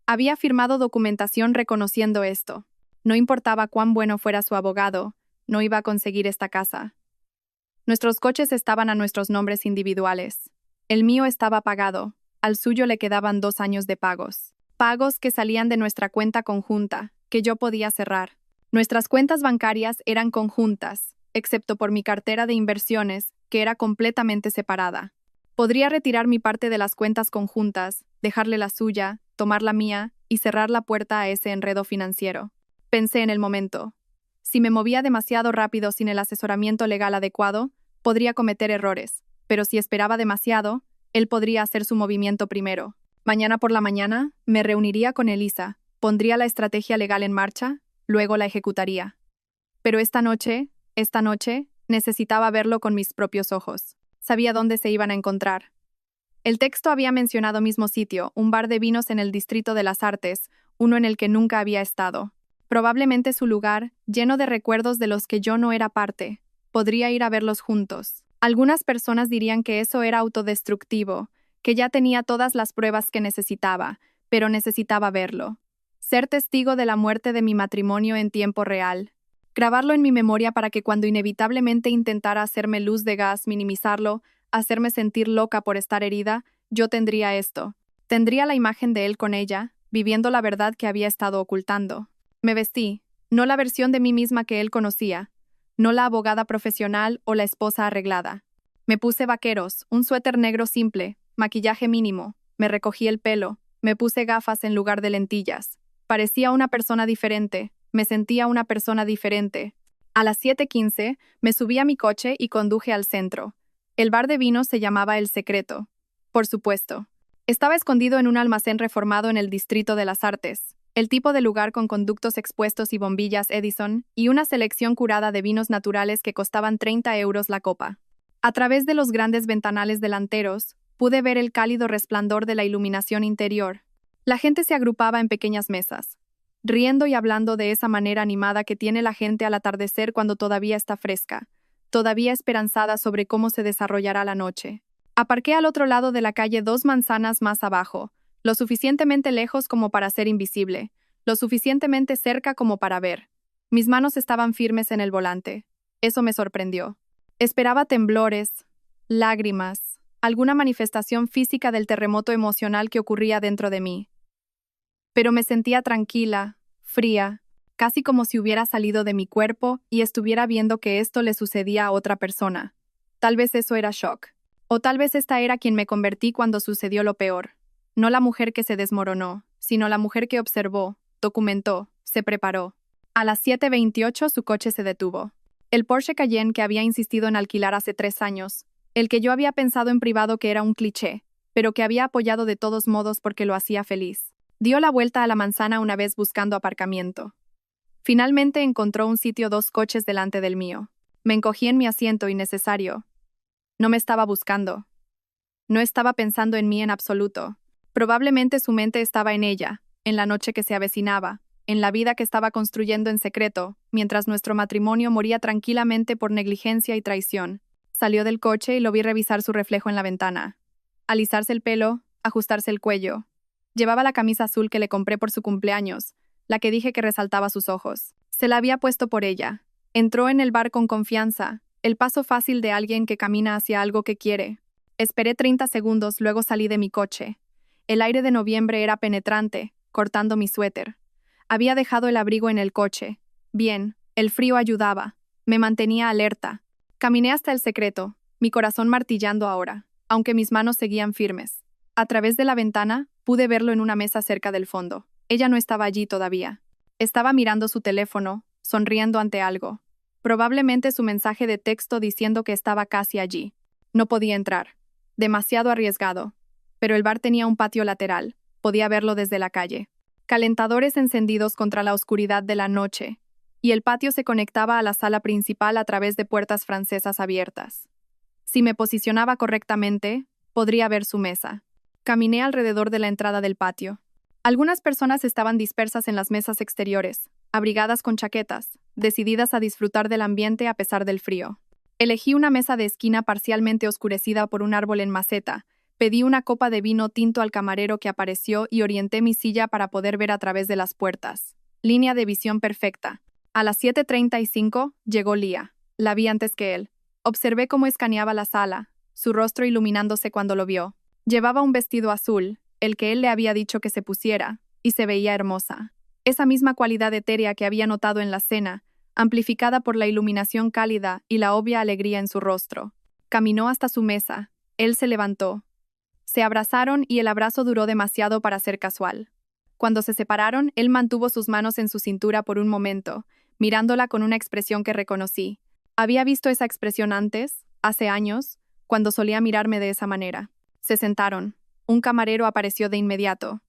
Había firmado documentación reconociendo esto. No importaba cuán bueno fuera su abogado, no iba a conseguir esta casa. Nuestros coches estaban a nuestros nombres individuales. El mío estaba pagado, al suyo le quedaban 2 años de pagos. Pagos que salían de nuestra cuenta conjunta, que yo podía cerrar. Nuestras cuentas bancarias eran conjuntas, excepto por mi cartera de inversiones, que era completamente separada. Podría retirar mi parte de las cuentas conjuntas, dejarle la suya, tomar la mía y cerrar la puerta a ese enredo financiero. Pensé en el momento. Si me movía demasiado rápido sin el asesoramiento legal adecuado, podría cometer errores, pero si esperaba demasiado, él podría hacer su movimiento primero. Mañana por la mañana, me reuniría con Elisa, pondría la estrategia legal en marcha, luego la ejecutaría. Pero esta noche, necesitaba verlo con mis propios ojos. Sabía dónde se iban a encontrar. El texto había mencionado mismo sitio, un bar de vinos en el Distrito de las Artes, uno en el que nunca había estado. Probablemente su lugar, lleno de recuerdos de los que yo no era parte. Podría ir a verlos juntos. Algunas personas dirían que eso era autodestructivo, que ya tenía todas las pruebas que necesitaba, pero necesitaba verlo. Ser testigo de la muerte de mi matrimonio en tiempo real. Grabarlo en mi memoria para que cuando inevitablemente intentara hacerme luz de gas, minimizarlo, hacerme sentir loca por estar herida, yo tendría esto. Tendría la imagen de él con ella, viviendo la verdad que había estado ocultando. Me vestí, no la versión de mí misma que él conocía, no la abogada profesional o la esposa arreglada. Me puse vaqueros, un suéter negro simple, maquillaje mínimo, me recogí el pelo, me puse gafas en lugar de lentillas. Parecía una persona diferente, me sentía una persona diferente. A las 7:15 me subí a mi coche y conduje al centro. El bar de vinos se llamaba El Secreto. Por supuesto. Estaba escondido en un almacén reformado en el Distrito de las Artes. El tipo de lugar con conductos expuestos y bombillas Edison, y una selección curada de vinos naturales que costaban 30 euros la copa. A través de los grandes ventanales delanteros, pude ver el cálido resplandor de la iluminación interior. La gente se agrupaba en pequeñas mesas, riendo y hablando de esa manera animada que tiene la gente al atardecer cuando todavía está fresca, todavía esperanzada sobre cómo se desarrollará la noche. Aparqué al otro lado de la calle 2 manzanas más abajo, lo suficientemente lejos como para ser invisible, lo suficientemente cerca como para ver. Mis manos estaban firmes en el volante. Eso me sorprendió. Esperaba temblores, lágrimas, alguna manifestación física del terremoto emocional que ocurría dentro de mí. Pero me sentía tranquila, fría, casi como si hubiera salido de mi cuerpo y estuviera viendo que esto le sucedía a otra persona. Tal vez eso era shock. O tal vez esta era quien me convertí cuando sucedió lo peor. No la mujer que se desmoronó, sino la mujer que observó, documentó, se preparó. A las 7:28 su coche se detuvo. El Porsche Cayenne que había insistido en alquilar hace 3 años, el que yo había pensado en privado que era un cliché, pero que había apoyado de todos modos porque lo hacía feliz. Dio la vuelta a la manzana una vez buscando aparcamiento. Finalmente encontró un sitio 2 coches delante del mío. Me encogí en mi asiento innecesario. No me estaba buscando. No estaba pensando en mí en absoluto. Probablemente su mente estaba en ella, en la noche que se avecinaba, en la vida que estaba construyendo en secreto, mientras nuestro matrimonio moría tranquilamente por negligencia y traición. Salió del coche y lo vi revisar su reflejo en la ventana. Alisarse el pelo, ajustarse el cuello. Llevaba la camisa azul que le compré por su cumpleaños, la que dije que resaltaba sus ojos. Se la había puesto por ella. Entró en el bar con confianza, el paso fácil de alguien que camina hacia algo que quiere. Esperé 30 segundos, luego salí de mi coche. El aire de noviembre era penetrante, cortando mi suéter. Había dejado el abrigo en el coche. Bien, el frío ayudaba. Me mantenía alerta. Caminé hasta El Secreto, mi corazón martillando ahora, aunque mis manos seguían firmes. A través de la ventana, pude verlo en una mesa cerca del fondo. Ella no estaba allí todavía. Estaba mirando su teléfono, sonriendo ante algo. Probablemente su mensaje de texto diciendo que estaba casi allí. No podía entrar. Demasiado arriesgado. Pero el bar tenía un patio lateral. Podía verlo desde la calle. Calentadores encendidos contra la oscuridad de la noche. Y el patio se conectaba a la sala principal a través de puertas francesas abiertas. Si me posicionaba correctamente, podría ver su mesa. Caminé alrededor de la entrada del patio. Algunas personas estaban dispersas en las mesas exteriores, abrigadas con chaquetas, decididas a disfrutar del ambiente a pesar del frío. Elegí una mesa de esquina parcialmente oscurecida por un árbol en maceta, pedí una copa de vino tinto al camarero que apareció y orienté mi silla para poder ver a través de las puertas. Línea de visión perfecta. A las 7:35 llegó Lía. La vi antes que él. Observé cómo escaneaba la sala, su rostro iluminándose cuando lo vio. Llevaba un vestido azul, el que él le había dicho que se pusiera, y se veía hermosa. Esa misma cualidad etérea que había notado en la cena, amplificada por la iluminación cálida y la obvia alegría en su rostro. Caminó hasta su mesa. Él se levantó. Se abrazaron y el abrazo duró demasiado para ser casual. Cuando se separaron, él mantuvo sus manos en su cintura por un momento, mirándola con una expresión que reconocí. Había visto esa expresión antes, hace años, cuando solía mirarme de esa manera. Se sentaron. Un camarero apareció de inmediato.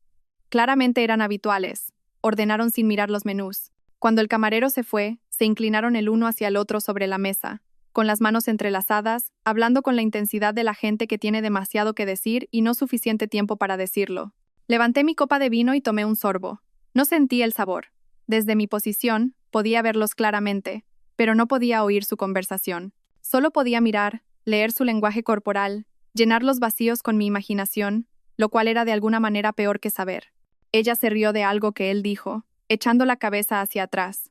Claramente eran habituales. Ordenaron sin mirar los menús. Cuando el camarero se fue, se inclinaron el uno hacia el otro sobre la mesa, con las manos entrelazadas, hablando con la intensidad de la gente que tiene demasiado que decir y no suficiente tiempo para decirlo. Levanté mi copa de vino y tomé un sorbo. No sentí el sabor. Desde mi posición, podía verlos claramente, pero no podía oír su conversación. Solo podía mirar, leer su lenguaje corporal, llenar los vacíos con mi imaginación, lo cual era de alguna manera peor que saber. Ella se rió de algo que él dijo, echando la cabeza hacia atrás.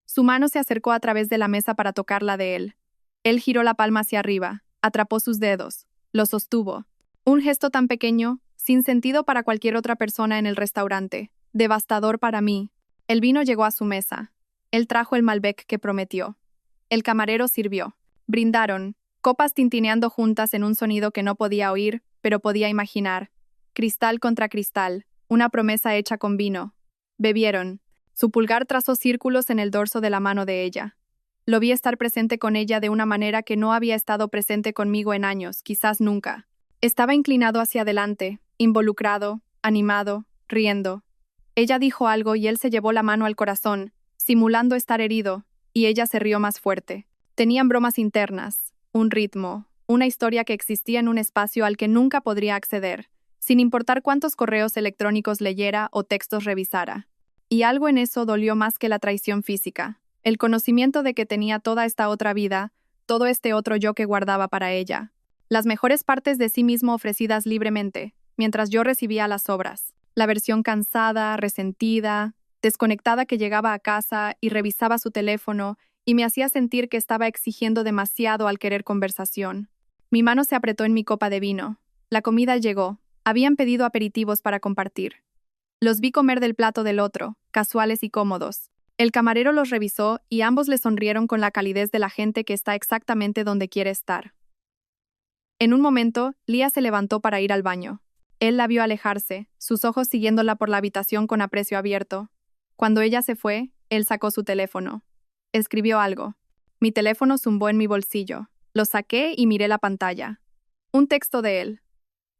Su mano se acercó a través de la mesa para tocar la de él. Él giró la palma hacia arriba, atrapó sus dedos, lo sostuvo. Un gesto tan pequeño, sin sentido para cualquier otra persona en el restaurante, devastador para mí. El vino llegó a su mesa. Él trajo el Malbec que prometió. El camarero sirvió. Brindaron, copas tintineando juntas en un sonido que no podía oír, pero podía imaginar. Cristal contra cristal, una promesa hecha con vino. Bebieron. Su pulgar trazó círculos en el dorso de la mano de ella. Lo vi estar presente con ella de una manera que no había estado presente conmigo en años, quizás nunca. Estaba inclinado hacia adelante, involucrado, animado, riendo. Ella dijo algo y él se llevó la mano al corazón, simulando estar herido, y ella se rió más fuerte. Tenían bromas internas, un ritmo, una historia que existía en un espacio al que nunca podría acceder, sin importar cuántos correos electrónicos leyera o textos revisara. Y algo en eso dolió más que la traición física, el conocimiento de que tenía toda esta otra vida, todo este otro yo que guardaba para ella. Las mejores partes de sí mismo ofrecidas libremente, mientras yo recibía las obras. La versión cansada, resentida, desconectada que llegaba a casa y revisaba su teléfono y me hacía sentir que estaba exigiendo demasiado al querer conversación. Mi mano se apretó en mi copa de vino. La comida llegó. Habían pedido aperitivos para compartir. Los vi comer del plato del otro, casuales y cómodos. El camarero los revisó y ambos le sonrieron con la calidez de la gente que está exactamente donde quiere estar. En un momento, Lía se levantó para ir al baño. Él la vio alejarse, sus ojos siguiéndola por la habitación con aprecio abierto. Cuando ella se fue, él sacó su teléfono. Escribió algo. Mi teléfono zumbó en mi bolsillo. Lo saqué y miré la pantalla. Un texto de él.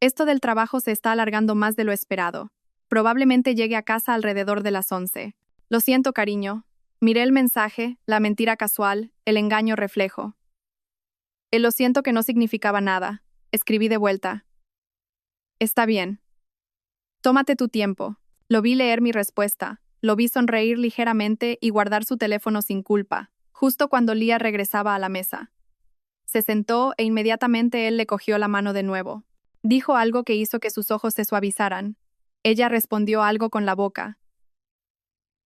Esto del trabajo se está alargando más de lo esperado. Probablemente llegue a casa alrededor de las 11. Lo siento, cariño. Miré el mensaje, la mentira casual, el engaño reflejo. El lo siento que no significaba nada. Escribí de vuelta. Está bien. Tómate tu tiempo. Lo vi leer mi respuesta. Lo vi sonreír ligeramente y guardar su teléfono sin culpa, justo cuando Lía regresaba a la mesa. Se sentó e inmediatamente él le cogió la mano de nuevo. Dijo algo que hizo que sus ojos se suavizaran. Ella respondió algo con la boca.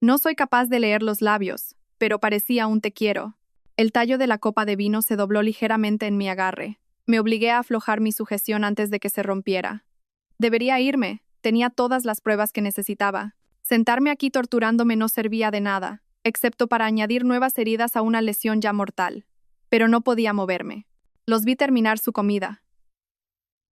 No soy capaz de leer los labios, pero parecía un te quiero. El tallo de la copa de vino se dobló ligeramente en mi agarre. Me obligué a aflojar mi sujeción antes de que se rompiera. Debería irme. Tenía todas las pruebas que necesitaba. Sentarme aquí torturándome no servía de nada, excepto para añadir nuevas heridas a una lesión ya mortal. Pero no podía moverme. Los vi terminar su comida.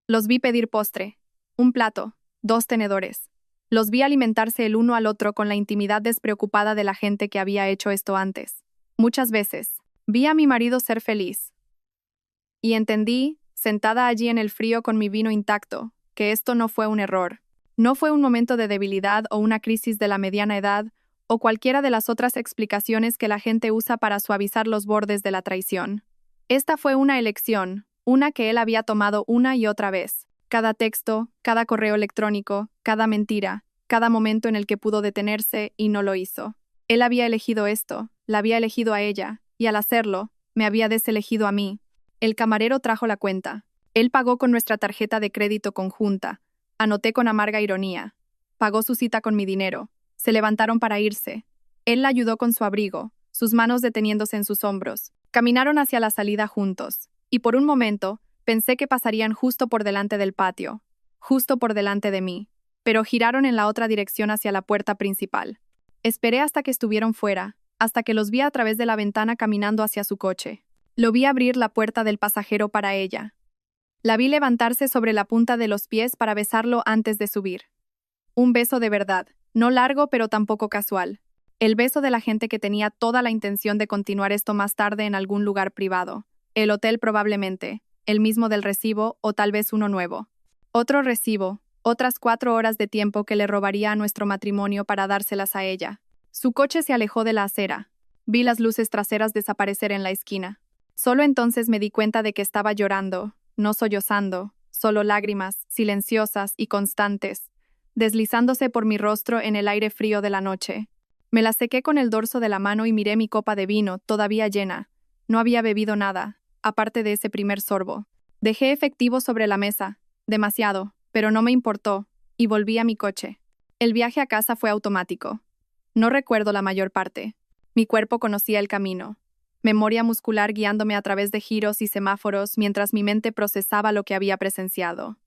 Los vi pedir postre. Un plato, 2 tenedores. Los vi alimentarse el uno al otro con la intimidad despreocupada de la gente que había hecho esto antes. Muchas veces, vi a mi marido ser feliz. Y entendí, sentada allí en el frío con mi vino intacto, que esto no fue un error. No fue un momento de debilidad o una crisis de la mediana edad, o cualquiera de las otras explicaciones que la gente usa para suavizar los bordes de la traición. Esta fue una elección, una que él había tomado una y otra vez. Cada texto, cada correo electrónico, cada mentira, cada momento en el que pudo detenerse y no lo hizo. Él había elegido esto, la había elegido a ella, y al hacerlo, me había deselegido a mí. El camarero trajo la cuenta. Él pagó con nuestra tarjeta de crédito conjunta. Anoté con amarga ironía. Pagó su cita con mi dinero. Se levantaron para irse. Él la ayudó con su abrigo, sus manos deteniéndose en sus hombros. Caminaron hacia la salida juntos, y por un momento pensé que pasarían justo por delante del patio, justo por delante de mí, pero giraron en la otra dirección hacia la puerta principal. Esperé hasta que estuvieron fuera, hasta que los vi a través de la ventana caminando hacia su coche. Lo vi abrir la puerta del pasajero para ella. La vi levantarse sobre la punta de los pies para besarlo antes de subir. Un beso de verdad, no largo pero tampoco casual. El beso de la gente que tenía toda la intención de continuar esto más tarde en algún lugar privado. El hotel probablemente, el mismo del recibo o tal vez uno nuevo. Otro recibo, otras 4 horas de tiempo que le robaría a nuestro matrimonio para dárselas a ella. Su coche se alejó de la acera. Vi las luces traseras desaparecer en la esquina. Solo entonces me di cuenta de que estaba llorando, no sollozando, solo lágrimas, silenciosas y constantes, deslizándose por mi rostro en el aire frío de la noche. Me la sequé con el dorso de la mano y miré mi copa de vino, todavía llena. No había bebido nada, aparte de ese primer sorbo. Dejé efectivo sobre la mesa, demasiado, pero no me importó, y volví a mi coche. El viaje a casa fue automático. No recuerdo la mayor parte. Mi cuerpo conocía el camino. Memoria muscular guiándome a través de giros y semáforos mientras mi mente procesaba lo que había presenciado.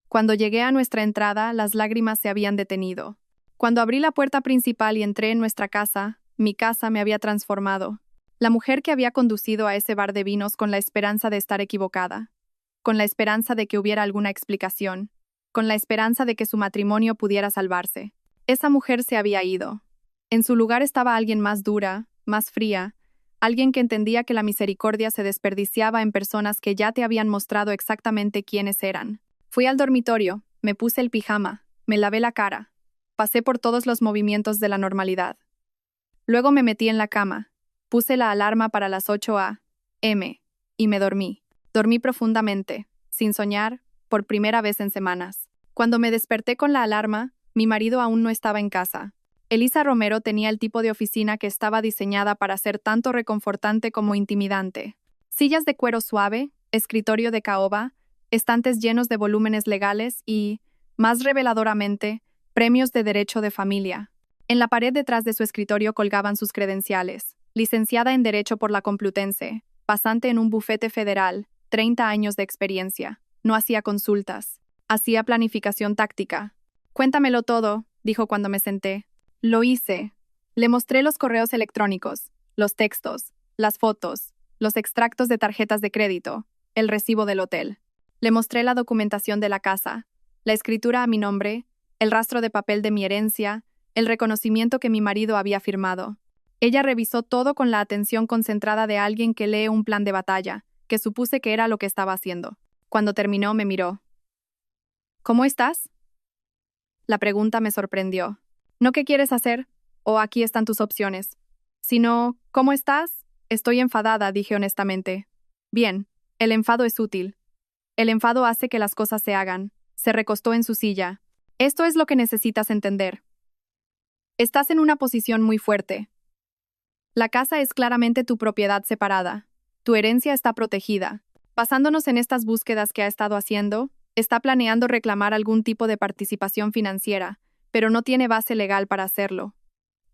Cuando llegué a nuestra entrada, las lágrimas se habían detenido. Cuando abrí la puerta principal y entré en nuestra casa, mi casa me había transformado. La mujer que había conducido a ese bar de vinos con la esperanza de estar equivocada, con la esperanza de que hubiera alguna explicación, con la esperanza de que su matrimonio pudiera salvarse. Esa mujer se había ido. En su lugar estaba alguien más dura, más fría, alguien que entendía que la misericordia se desperdiciaba en personas que ya te habían mostrado exactamente quiénes eran. Fui al dormitorio, me puse el pijama, me lavé la cara, pasé por todos los movimientos de la normalidad. Luego me metí en la cama, puse la alarma para las 8 a.m. y me dormí. Dormí profundamente, sin soñar, por primera vez en semanas. Cuando me desperté con la alarma, mi marido aún no estaba en casa. Elisa Romero tenía el tipo de oficina que estaba diseñada para ser tanto reconfortante como intimidante. Sillas de cuero suave, escritorio de caoba, estantes llenos de volúmenes legales y, más reveladoramente, premios de derecho de familia. En la pared detrás de su escritorio colgaban sus credenciales. Licenciada en Derecho por la Complutense, pasante en un bufete federal, 30 años de experiencia. No hacía consultas. Hacía planificación táctica. «Cuéntamelo todo», dijo cuando me senté. Lo hice. Le mostré los correos electrónicos, los textos, las fotos, los extractos de tarjetas de crédito, el recibo del hotel. Le mostré la documentación de la casa, la escritura a mi nombre, el rastro de papel de mi herencia, el reconocimiento que mi marido había firmado. Ella revisó todo con la atención concentrada de alguien que lee un plan de batalla, que supuse que era lo que estaba haciendo. Cuando terminó, me miró. «¿Cómo estás?» La pregunta me sorprendió. No «¿qué quieres hacer?» o «aquí están tus opciones», sino «¿cómo estás?» Estoy enfadada, dije honestamente. Bien, el enfado es útil. El enfado hace que las cosas se hagan. Se recostó en su silla. Esto es lo que necesitas entender. Estás en una posición muy fuerte. La casa es claramente tu propiedad separada. Tu herencia está protegida. Basándonos en estas búsquedas que ha estado haciendo, está planeando reclamar algún tipo de participación financiera, pero no tiene base legal para hacerlo.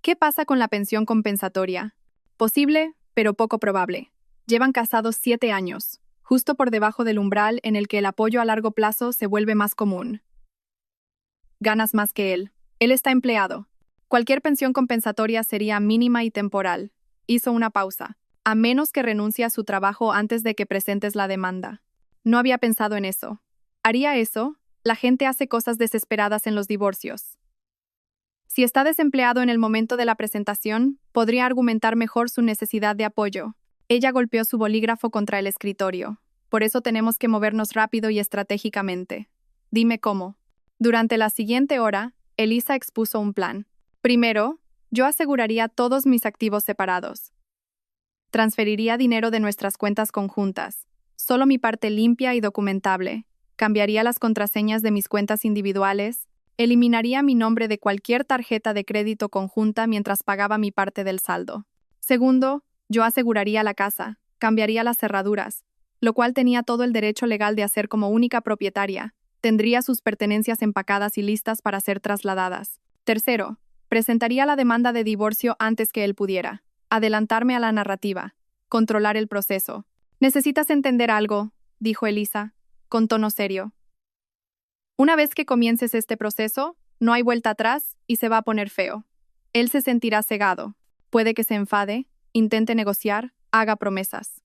¿Qué pasa con la pensión compensatoria? Posible, pero poco probable. Llevan casados 7 años, justo por debajo del umbral en el que el apoyo a largo plazo se vuelve más común. Ganas más que él. Él está empleado. Cualquier pensión compensatoria sería mínima y temporal. Hizo una pausa. A menos que renuncie a su trabajo antes de que presentes la demanda. No había pensado en eso. ¿Haría eso? La gente hace cosas desesperadas en los divorcios. Si está desempleado en el momento de la presentación, podría argumentar mejor su necesidad de apoyo. Ella golpeó su bolígrafo contra el escritorio. Por eso tenemos que movernos rápido y estratégicamente. Dime cómo. Durante la siguiente hora, Elisa expuso un plan. Primero, yo aseguraría todos mis activos separados. Transferiría dinero de nuestras cuentas conjuntas, solo mi parte limpia y documentable. Cambiaría las contraseñas de mis cuentas individuales. Eliminaría mi nombre de cualquier tarjeta de crédito conjunta mientras pagaba mi parte del saldo. Segundo, yo aseguraría la casa, cambiaría las cerraduras, lo cual tenía todo el derecho legal de hacer como única propietaria. Tendría sus pertenencias empacadas y listas para ser trasladadas. Tercero, presentaría la demanda de divorcio antes que él pudiera. Adelantarme a la narrativa. Controlar el proceso. Necesitas entender algo, dijo Elisa, con tono serio. Una vez que comiences este proceso, no hay vuelta atrás y se va a poner feo. Él se sentirá cegado. Puede que se enfade, intente negociar, haga promesas.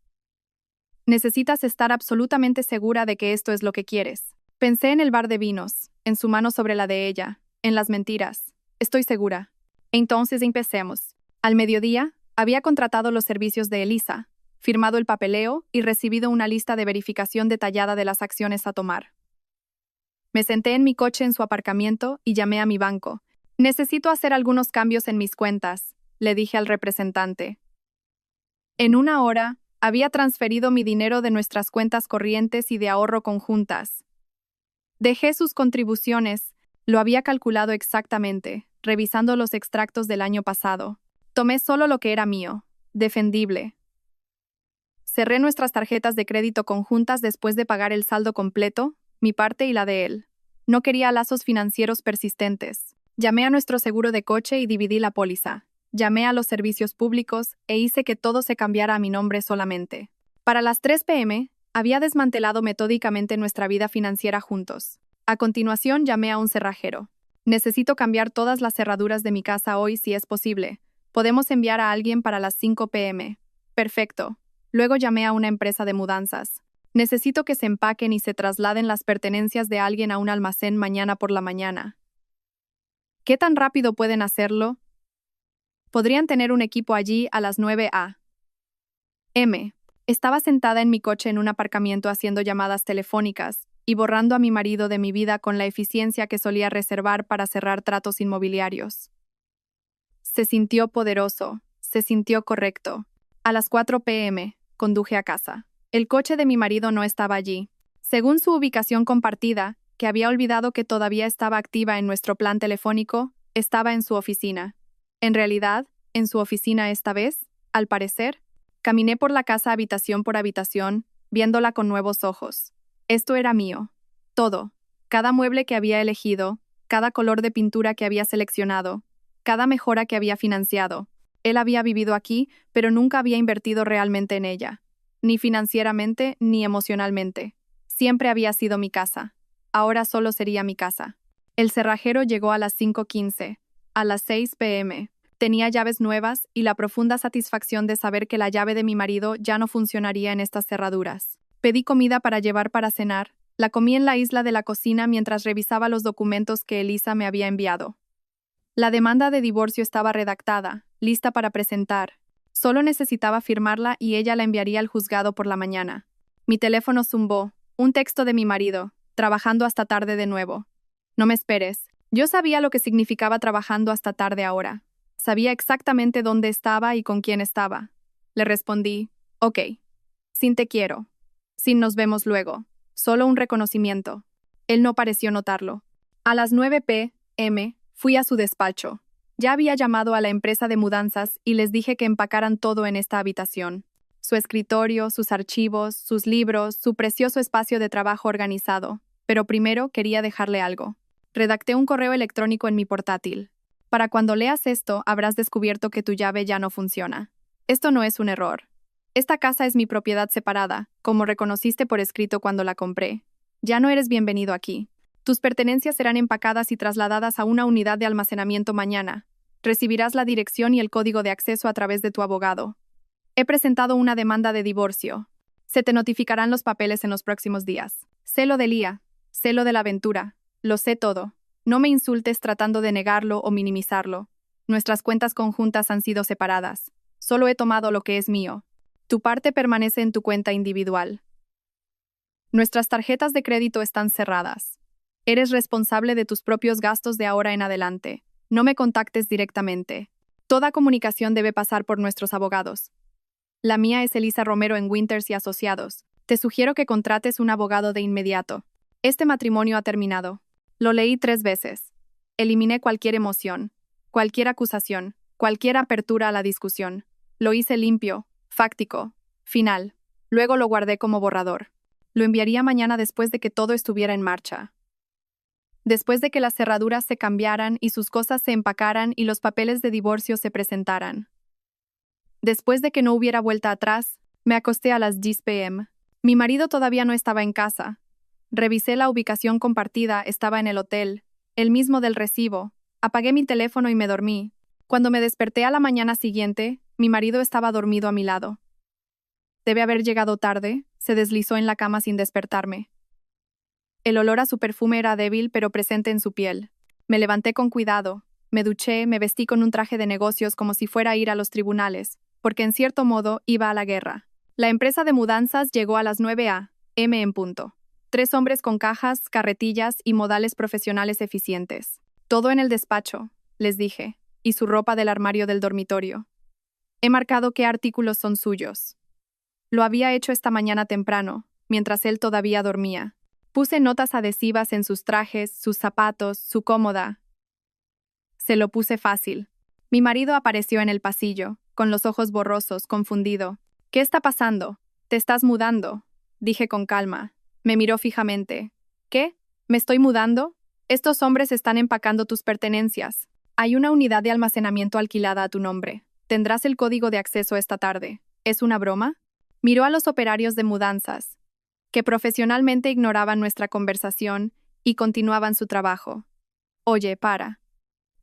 Necesitas estar absolutamente segura de que esto es lo que quieres. Pensé en el bar de vinos, en su mano sobre la de ella, en las mentiras. Estoy segura. Entonces empecemos. Al mediodía, había contratado los servicios de Elisa, firmado el papeleo y recibido una lista de verificación detallada de las acciones a tomar. Me senté en mi coche en su aparcamiento y llamé a mi banco. Necesito hacer algunos cambios en mis cuentas, le dije al representante. En una hora, había transferido mi dinero de nuestras cuentas corrientes y de ahorro conjuntas. Dejé sus contribuciones, lo había calculado exactamente, revisando los extractos del año pasado. Tomé solo lo que era mío, defendible. Cerré nuestras tarjetas de crédito conjuntas después de pagar el saldo completo, mi parte y la de él. No quería lazos financieros persistentes. Llamé a nuestro seguro de coche y dividí la póliza. Llamé a los servicios públicos e hice que todo se cambiara a mi nombre solamente. Para las 3 p.m., había desmantelado metódicamente nuestra vida financiera juntos. A continuación llamé a un cerrajero. Necesito cambiar todas las cerraduras de mi casa hoy si es posible. Podemos enviar a alguien para las 5 p.m. Perfecto. Luego llamé a una empresa de mudanzas. Necesito que se empaquen y se trasladen las pertenencias de alguien a un almacén mañana por la mañana. ¿Qué tan rápido pueden hacerlo? Podrían tener un equipo allí a las 9 a.m. Estaba sentada en mi coche en un aparcamiento haciendo llamadas telefónicas y borrando a mi marido de mi vida con la eficiencia que solía reservar para cerrar tratos inmobiliarios. Se sintió poderoso, se sintió correcto. A las 4 p.m., conduje a casa. El coche de mi marido no estaba allí. Según su ubicación compartida, que había olvidado que todavía estaba activa en nuestro plan telefónico, estaba en su oficina. En realidad, en su oficina esta vez, al parecer, caminé por la casa habitación por habitación, viéndola con nuevos ojos. Esto era mío. Todo. Cada mueble que había elegido, cada color de pintura que había seleccionado, cada mejora que había financiado. Él había vivido aquí, pero nunca había invertido realmente en ella. Ni financieramente, ni emocionalmente. Siempre había sido mi casa. Ahora solo sería mi casa. El cerrajero llegó a las 5:15. A las 6 p.m. Tenía llaves nuevas y la profunda satisfacción de saber que la llave de mi marido ya no funcionaría en estas cerraduras. Pedí comida para llevar para cenar. La comí en la isla de la cocina mientras revisaba los documentos que Elisa me había enviado. La demanda de divorcio estaba redactada, lista para presentar. Solo necesitaba firmarla y ella la enviaría al juzgado por la mañana. Mi teléfono zumbó. Un texto de mi marido, trabajando hasta tarde de nuevo. No me esperes. Yo sabía lo que significaba trabajando hasta tarde ahora. Sabía exactamente dónde estaba y con quién estaba. Le respondí, ok. Sin te quiero. Sin nos vemos luego. Solo un reconocimiento. Él no pareció notarlo. A las 9 p.m. fui a su despacho. Ya había llamado a la empresa de mudanzas y les dije que empacaran todo en esta habitación. Su escritorio, sus archivos, sus libros, su precioso espacio de trabajo organizado. Pero primero quería dejarle algo. Redacté un correo electrónico en mi portátil. Para cuando leas esto, habrás descubierto que tu llave ya no funciona. Esto no es un error. Esta casa es mi propiedad separada, como reconociste por escrito cuando la compré. Ya no eres bienvenido aquí. Tus pertenencias serán empacadas y trasladadas a una unidad de almacenamiento mañana. Recibirás la dirección y el código de acceso a través de tu abogado. He presentado una demanda de divorcio. Se te notificarán los papeles en los próximos días. Sé lo de Lía. Sé lo de la aventura. Lo sé todo. No me insultes tratando de negarlo o minimizarlo. Nuestras cuentas conjuntas han sido separadas. Solo he tomado lo que es mío. Tu parte permanece en tu cuenta individual. Nuestras tarjetas de crédito están cerradas. Eres responsable de tus propios gastos de ahora en adelante. No me contactes directamente. Toda comunicación debe pasar por nuestros abogados. La mía es Elisa Romero en Winters y Asociados. Te sugiero que contrates un abogado de inmediato. Este matrimonio ha terminado. Lo leí 3 veces. Eliminé cualquier emoción, cualquier acusación, cualquier apertura a la discusión. Lo hice limpio, fáctico, final. Luego lo guardé como borrador. Lo enviaría mañana después de que todo estuviera en marcha. Después de que las cerraduras se cambiaran y sus cosas se empacaran y los papeles de divorcio se presentaran. Después de que no hubiera vuelta atrás, me acosté a las 10 p.m. Mi marido todavía no estaba en casa. Revisé la ubicación compartida, estaba en el hotel, el mismo del recibo. Apagué mi teléfono y me dormí. Cuando me desperté a la mañana siguiente, mi marido estaba dormido a mi lado. Debe haber llegado tarde, se deslizó en la cama sin despertarme. El olor a su perfume era débil pero presente en su piel. Me levanté con cuidado, me duché, me vestí con un traje de negocios como si fuera a ir a los tribunales, porque en cierto modo iba a la guerra. La empresa de mudanzas llegó a las 9 a.m. en punto. 3 hombres con cajas, carretillas y modales profesionales eficientes. Todo en el despacho, les dije, y su ropa del armario del dormitorio. He marcado qué artículos son suyos. Lo había hecho esta mañana temprano, mientras él todavía dormía. Puse notas adhesivas en sus trajes, sus zapatos, su cómoda. Se lo puse fácil. Mi marido apareció en el pasillo, con los ojos borrosos, confundido. ¿Qué está pasando? ¿Te estás mudando? Dije con calma. Me miró fijamente. ¿Qué? ¿Me estoy mudando? Estos hombres están empacando tus pertenencias. Hay una unidad de almacenamiento alquilada a tu nombre. Tendrás el código de acceso esta tarde. ¿Es una broma? Miró a los operarios de mudanzas, que profesionalmente ignoraban nuestra conversación y continuaban su trabajo. Oye, para.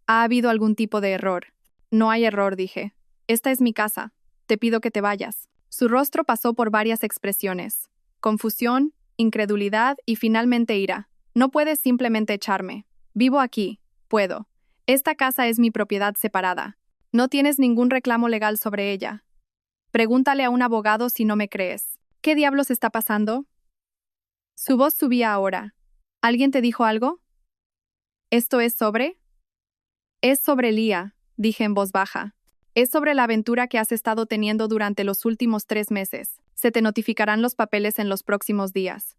¿Ha habido algún tipo de error? No hay error, dije. Esta es mi casa. Te pido que te vayas. Su rostro pasó por varias expresiones. Confusión, incredulidad y finalmente ira. No puedes simplemente echarme. Vivo aquí. Puedo. Esta casa es mi propiedad separada. No tienes ningún reclamo legal sobre ella. Pregúntale a un abogado si no me crees. ¿Qué diablos está pasando? Su voz subía ahora. ¿Alguien te dijo algo? ¿Esto es sobre? Es sobre Lía, dije en voz baja. Es sobre la aventura que has estado teniendo durante los últimos 3 meses. Se te notificarán los papeles en los próximos días.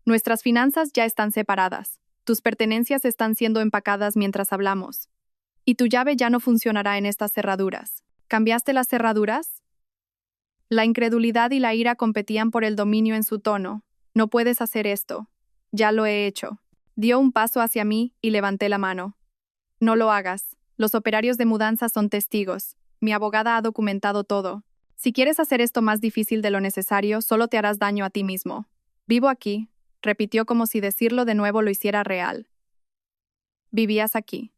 Nuestras finanzas ya están separadas. Tus pertenencias están siendo empacadas mientras hablamos. Y tu llave ya no funcionará en estas cerraduras. ¿Cambiaste las cerraduras? La incredulidad y la ira competían por el dominio en su tono. No puedes hacer esto. Ya lo he hecho. Dio un paso hacia mí y levanté la mano. No lo hagas. Los operarios de mudanza son testigos. Mi abogada ha documentado todo. Si quieres hacer esto más difícil de lo necesario, solo te harás daño a ti mismo. Vivo aquí, repitió como si decirlo de nuevo lo hiciera real. Vivías aquí.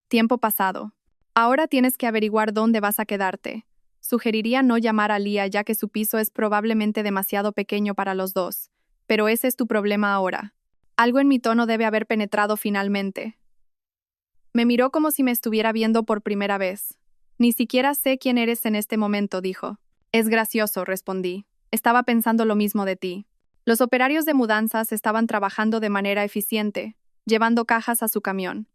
Tiempo pasado. Ahora tienes que averiguar dónde vas a quedarte. Sugeriría no llamar a Lía ya que su piso es probablemente demasiado pequeño para los dos. Pero ese es tu problema ahora. Algo en mi tono debe haber penetrado finalmente. Me miró como si me estuviera viendo por primera vez. Ni siquiera sé quién eres en este momento, dijo. Es gracioso, respondí. Estaba pensando lo mismo de ti. Los operarios de mudanzas estaban trabajando de manera eficiente, llevando cajas a su camión.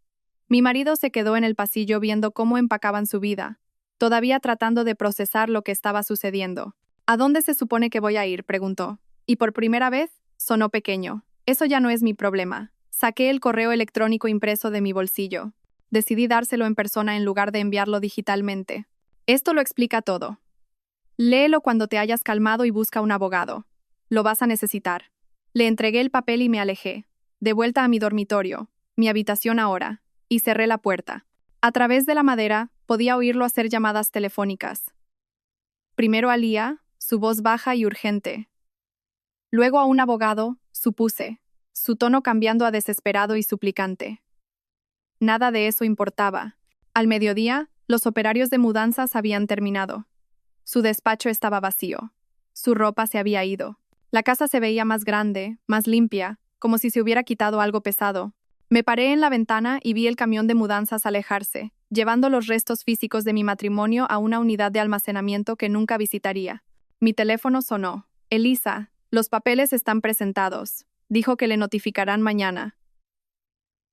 Mi marido se quedó en el pasillo viendo cómo empacaban su vida, todavía tratando de procesar lo que estaba sucediendo. ¿A dónde se supone que voy a ir?, preguntó. Y por primera vez, sonó pequeño. Eso ya no es mi problema. Saqué el correo electrónico impreso de mi bolsillo. Decidí dárselo en persona en lugar de enviarlo digitalmente. Esto lo explica todo. Léelo cuando te hayas calmado y busca un abogado. Lo vas a necesitar. Le entregué el papel y me alejé. De vuelta a mi dormitorio, mi habitación ahora, y cerré la puerta. A través de la madera, podía oírlo hacer llamadas telefónicas. Primero a Lía, su voz baja y urgente. Luego a un abogado, supuse, su tono cambiando a desesperado y suplicante. Nada de eso importaba. Al mediodía, los operarios de mudanzas habían terminado. Su despacho estaba vacío. Su ropa se había ido. La casa se veía más grande, más limpia, como si se hubiera quitado algo pesado. Me paré en la ventana y vi el camión de mudanzas alejarse, llevando los restos físicos de mi matrimonio a una unidad de almacenamiento que nunca visitaría. Mi teléfono sonó. Elisa, los papeles están presentados. Dijo que le notificarán mañana.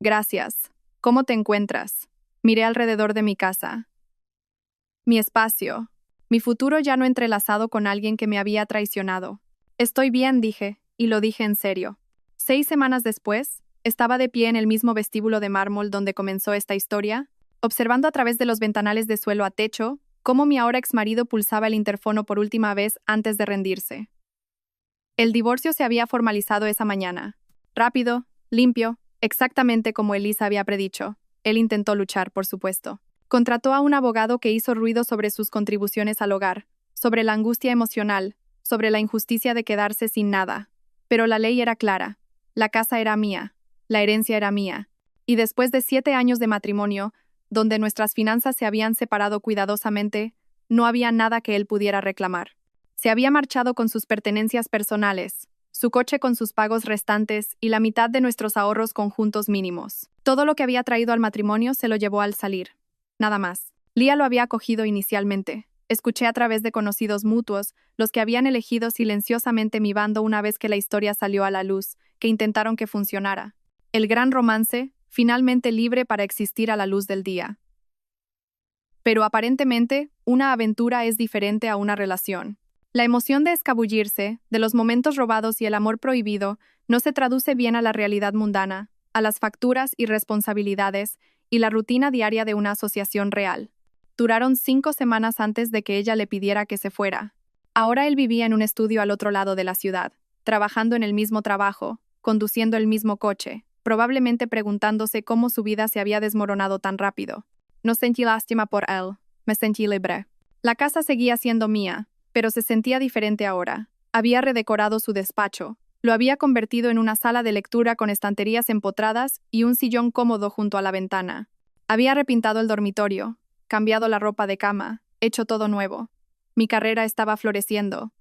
Gracias. ¿Cómo te encuentras? Miré alrededor de mi casa. Mi espacio. Mi futuro ya no entrelazado con alguien que me había traicionado. Estoy bien, dije, y lo dije en serio. 6 semanas después, estaba de pie en el mismo vestíbulo de mármol donde comenzó esta historia, observando a través de los ventanales de suelo a techo cómo mi ahora exmarido pulsaba el interfono por última vez antes de rendirse. El divorcio se había formalizado esa mañana. Rápido, limpio, exactamente como Elisa había predicho. Él intentó luchar, por supuesto. Contrató a un abogado que hizo ruido sobre sus contribuciones al hogar, sobre la angustia emocional, sobre la injusticia de quedarse sin nada. Pero la ley era clara. La casa era mía. La herencia era mía. Y después de 7 años de matrimonio, donde nuestras finanzas se habían separado cuidadosamente, no había nada que él pudiera reclamar. Se había marchado con sus pertenencias personales, su coche con sus pagos restantes y la mitad de nuestros ahorros conjuntos mínimos. Todo lo que había traído al matrimonio se lo llevó al salir. Nada más. Lía lo había acogido inicialmente. Escuché a través de conocidos mutuos, los que habían elegido silenciosamente mi bando una vez que la historia salió a la luz, que intentaron que funcionara. El gran romance, finalmente libre para existir a la luz del día. Pero aparentemente, una aventura es diferente a una relación. La emoción de escabullirse, de los momentos robados y el amor prohibido, no se traduce bien a la realidad mundana, a las facturas y responsabilidades, y la rutina diaria de una asociación real. Duraron 5 semanas antes de que ella le pidiera que se fuera. Ahora él vivía en un estudio al otro lado de la ciudad, trabajando en el mismo trabajo, conduciendo el mismo coche, probablemente preguntándose cómo su vida se había desmoronado tan rápido. No sentí lástima por él, me sentí libre. La casa seguía siendo mía, pero se sentía diferente ahora. Había redecorado su despacho, lo había convertido en una sala de lectura con estanterías empotradas y un sillón cómodo junto a la ventana. Había repintado el dormitorio, cambiado la ropa de cama, hecho todo nuevo. Mi carrera estaba floreciendo.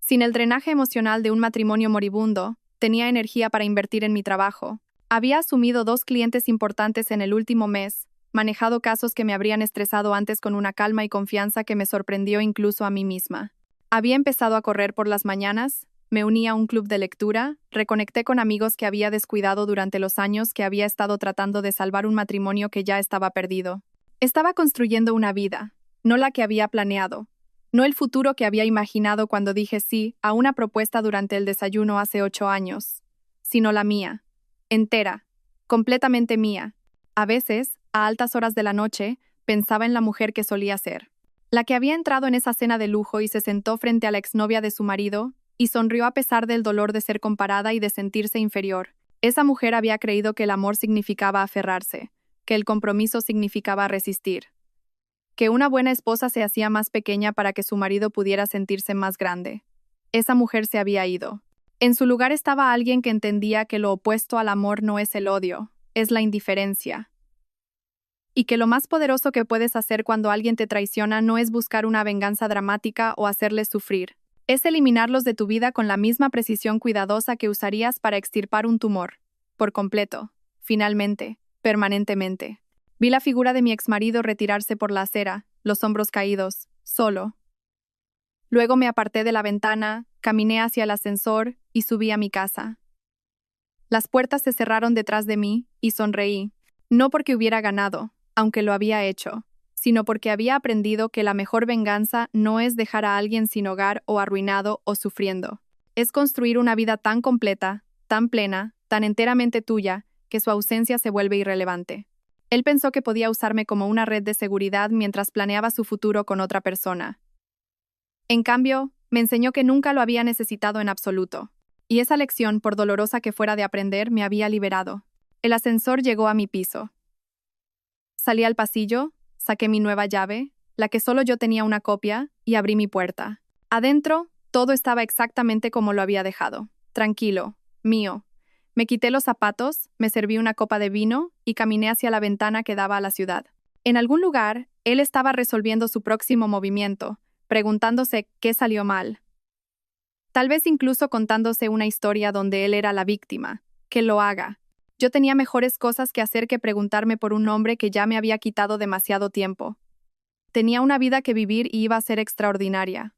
Sin el drenaje emocional de un matrimonio moribundo, tenía energía para invertir en mi trabajo. Había asumido 2 clientes importantes en el último mes, manejado casos que me habrían estresado antes con una calma y confianza que me sorprendió incluso a mí misma. Había empezado a correr por las mañanas, me uní a un club de lectura, reconecté con amigos que había descuidado durante los años que había estado tratando de salvar un matrimonio que ya estaba perdido. Estaba construyendo una vida, no la que había planeado, no el futuro que había imaginado cuando dije sí a una propuesta durante el desayuno hace 8 años, sino la mía, entera, completamente mía. A veces, a altas horas de la noche, pensaba en la mujer que solía ser. La que había entrado en esa cena de lujo y se sentó frente a la exnovia de su marido, y sonrió a pesar del dolor de ser comparada y de sentirse inferior. Esa mujer había creído que el amor significaba aferrarse, que el compromiso significaba resistir, que una buena esposa se hacía más pequeña para que su marido pudiera sentirse más grande. Esa mujer se había ido. En su lugar estaba alguien que entendía que lo opuesto al amor no es el odio, es la indiferencia. Y que lo más poderoso que puedes hacer cuando alguien te traiciona no es buscar una venganza dramática o hacerles sufrir. Es eliminarlos de tu vida con la misma precisión cuidadosa que usarías para extirpar un tumor. Por completo. Finalmente. Permanentemente. Vi la figura de mi exmarido retirarse por la acera, los hombros caídos, solo. Luego me aparté de la ventana, caminé hacia el ascensor y subí a mi casa. Las puertas se cerraron detrás de mí y sonreí, no porque hubiera ganado, aunque lo había hecho, sino porque había aprendido que la mejor venganza no es dejar a alguien sin hogar o arruinado o sufriendo. Es construir una vida tan completa, tan plena, tan enteramente tuya, que su ausencia se vuelve irrelevante. Él pensó que podía usarme como una red de seguridad mientras planeaba su futuro con otra persona. En cambio, me enseñó que nunca lo había necesitado en absoluto. Y esa lección, por dolorosa que fuera de aprender, me había liberado. El ascensor llegó a mi piso. Salí al pasillo, saqué mi nueva llave, la que solo yo tenía una copia, y abrí mi puerta. Adentro, todo estaba exactamente como lo había dejado. Tranquilo, mío. Me quité los zapatos, me serví una copa de vino y caminé hacia la ventana que daba a la ciudad. En algún lugar, él estaba resolviendo su próximo movimiento, preguntándose qué salió mal. Tal vez incluso contándose una historia donde él era la víctima. Que lo haga. Yo tenía mejores cosas que hacer que preguntarme por un hombre que ya me había quitado demasiado tiempo. Tenía una vida que vivir y iba a ser extraordinaria.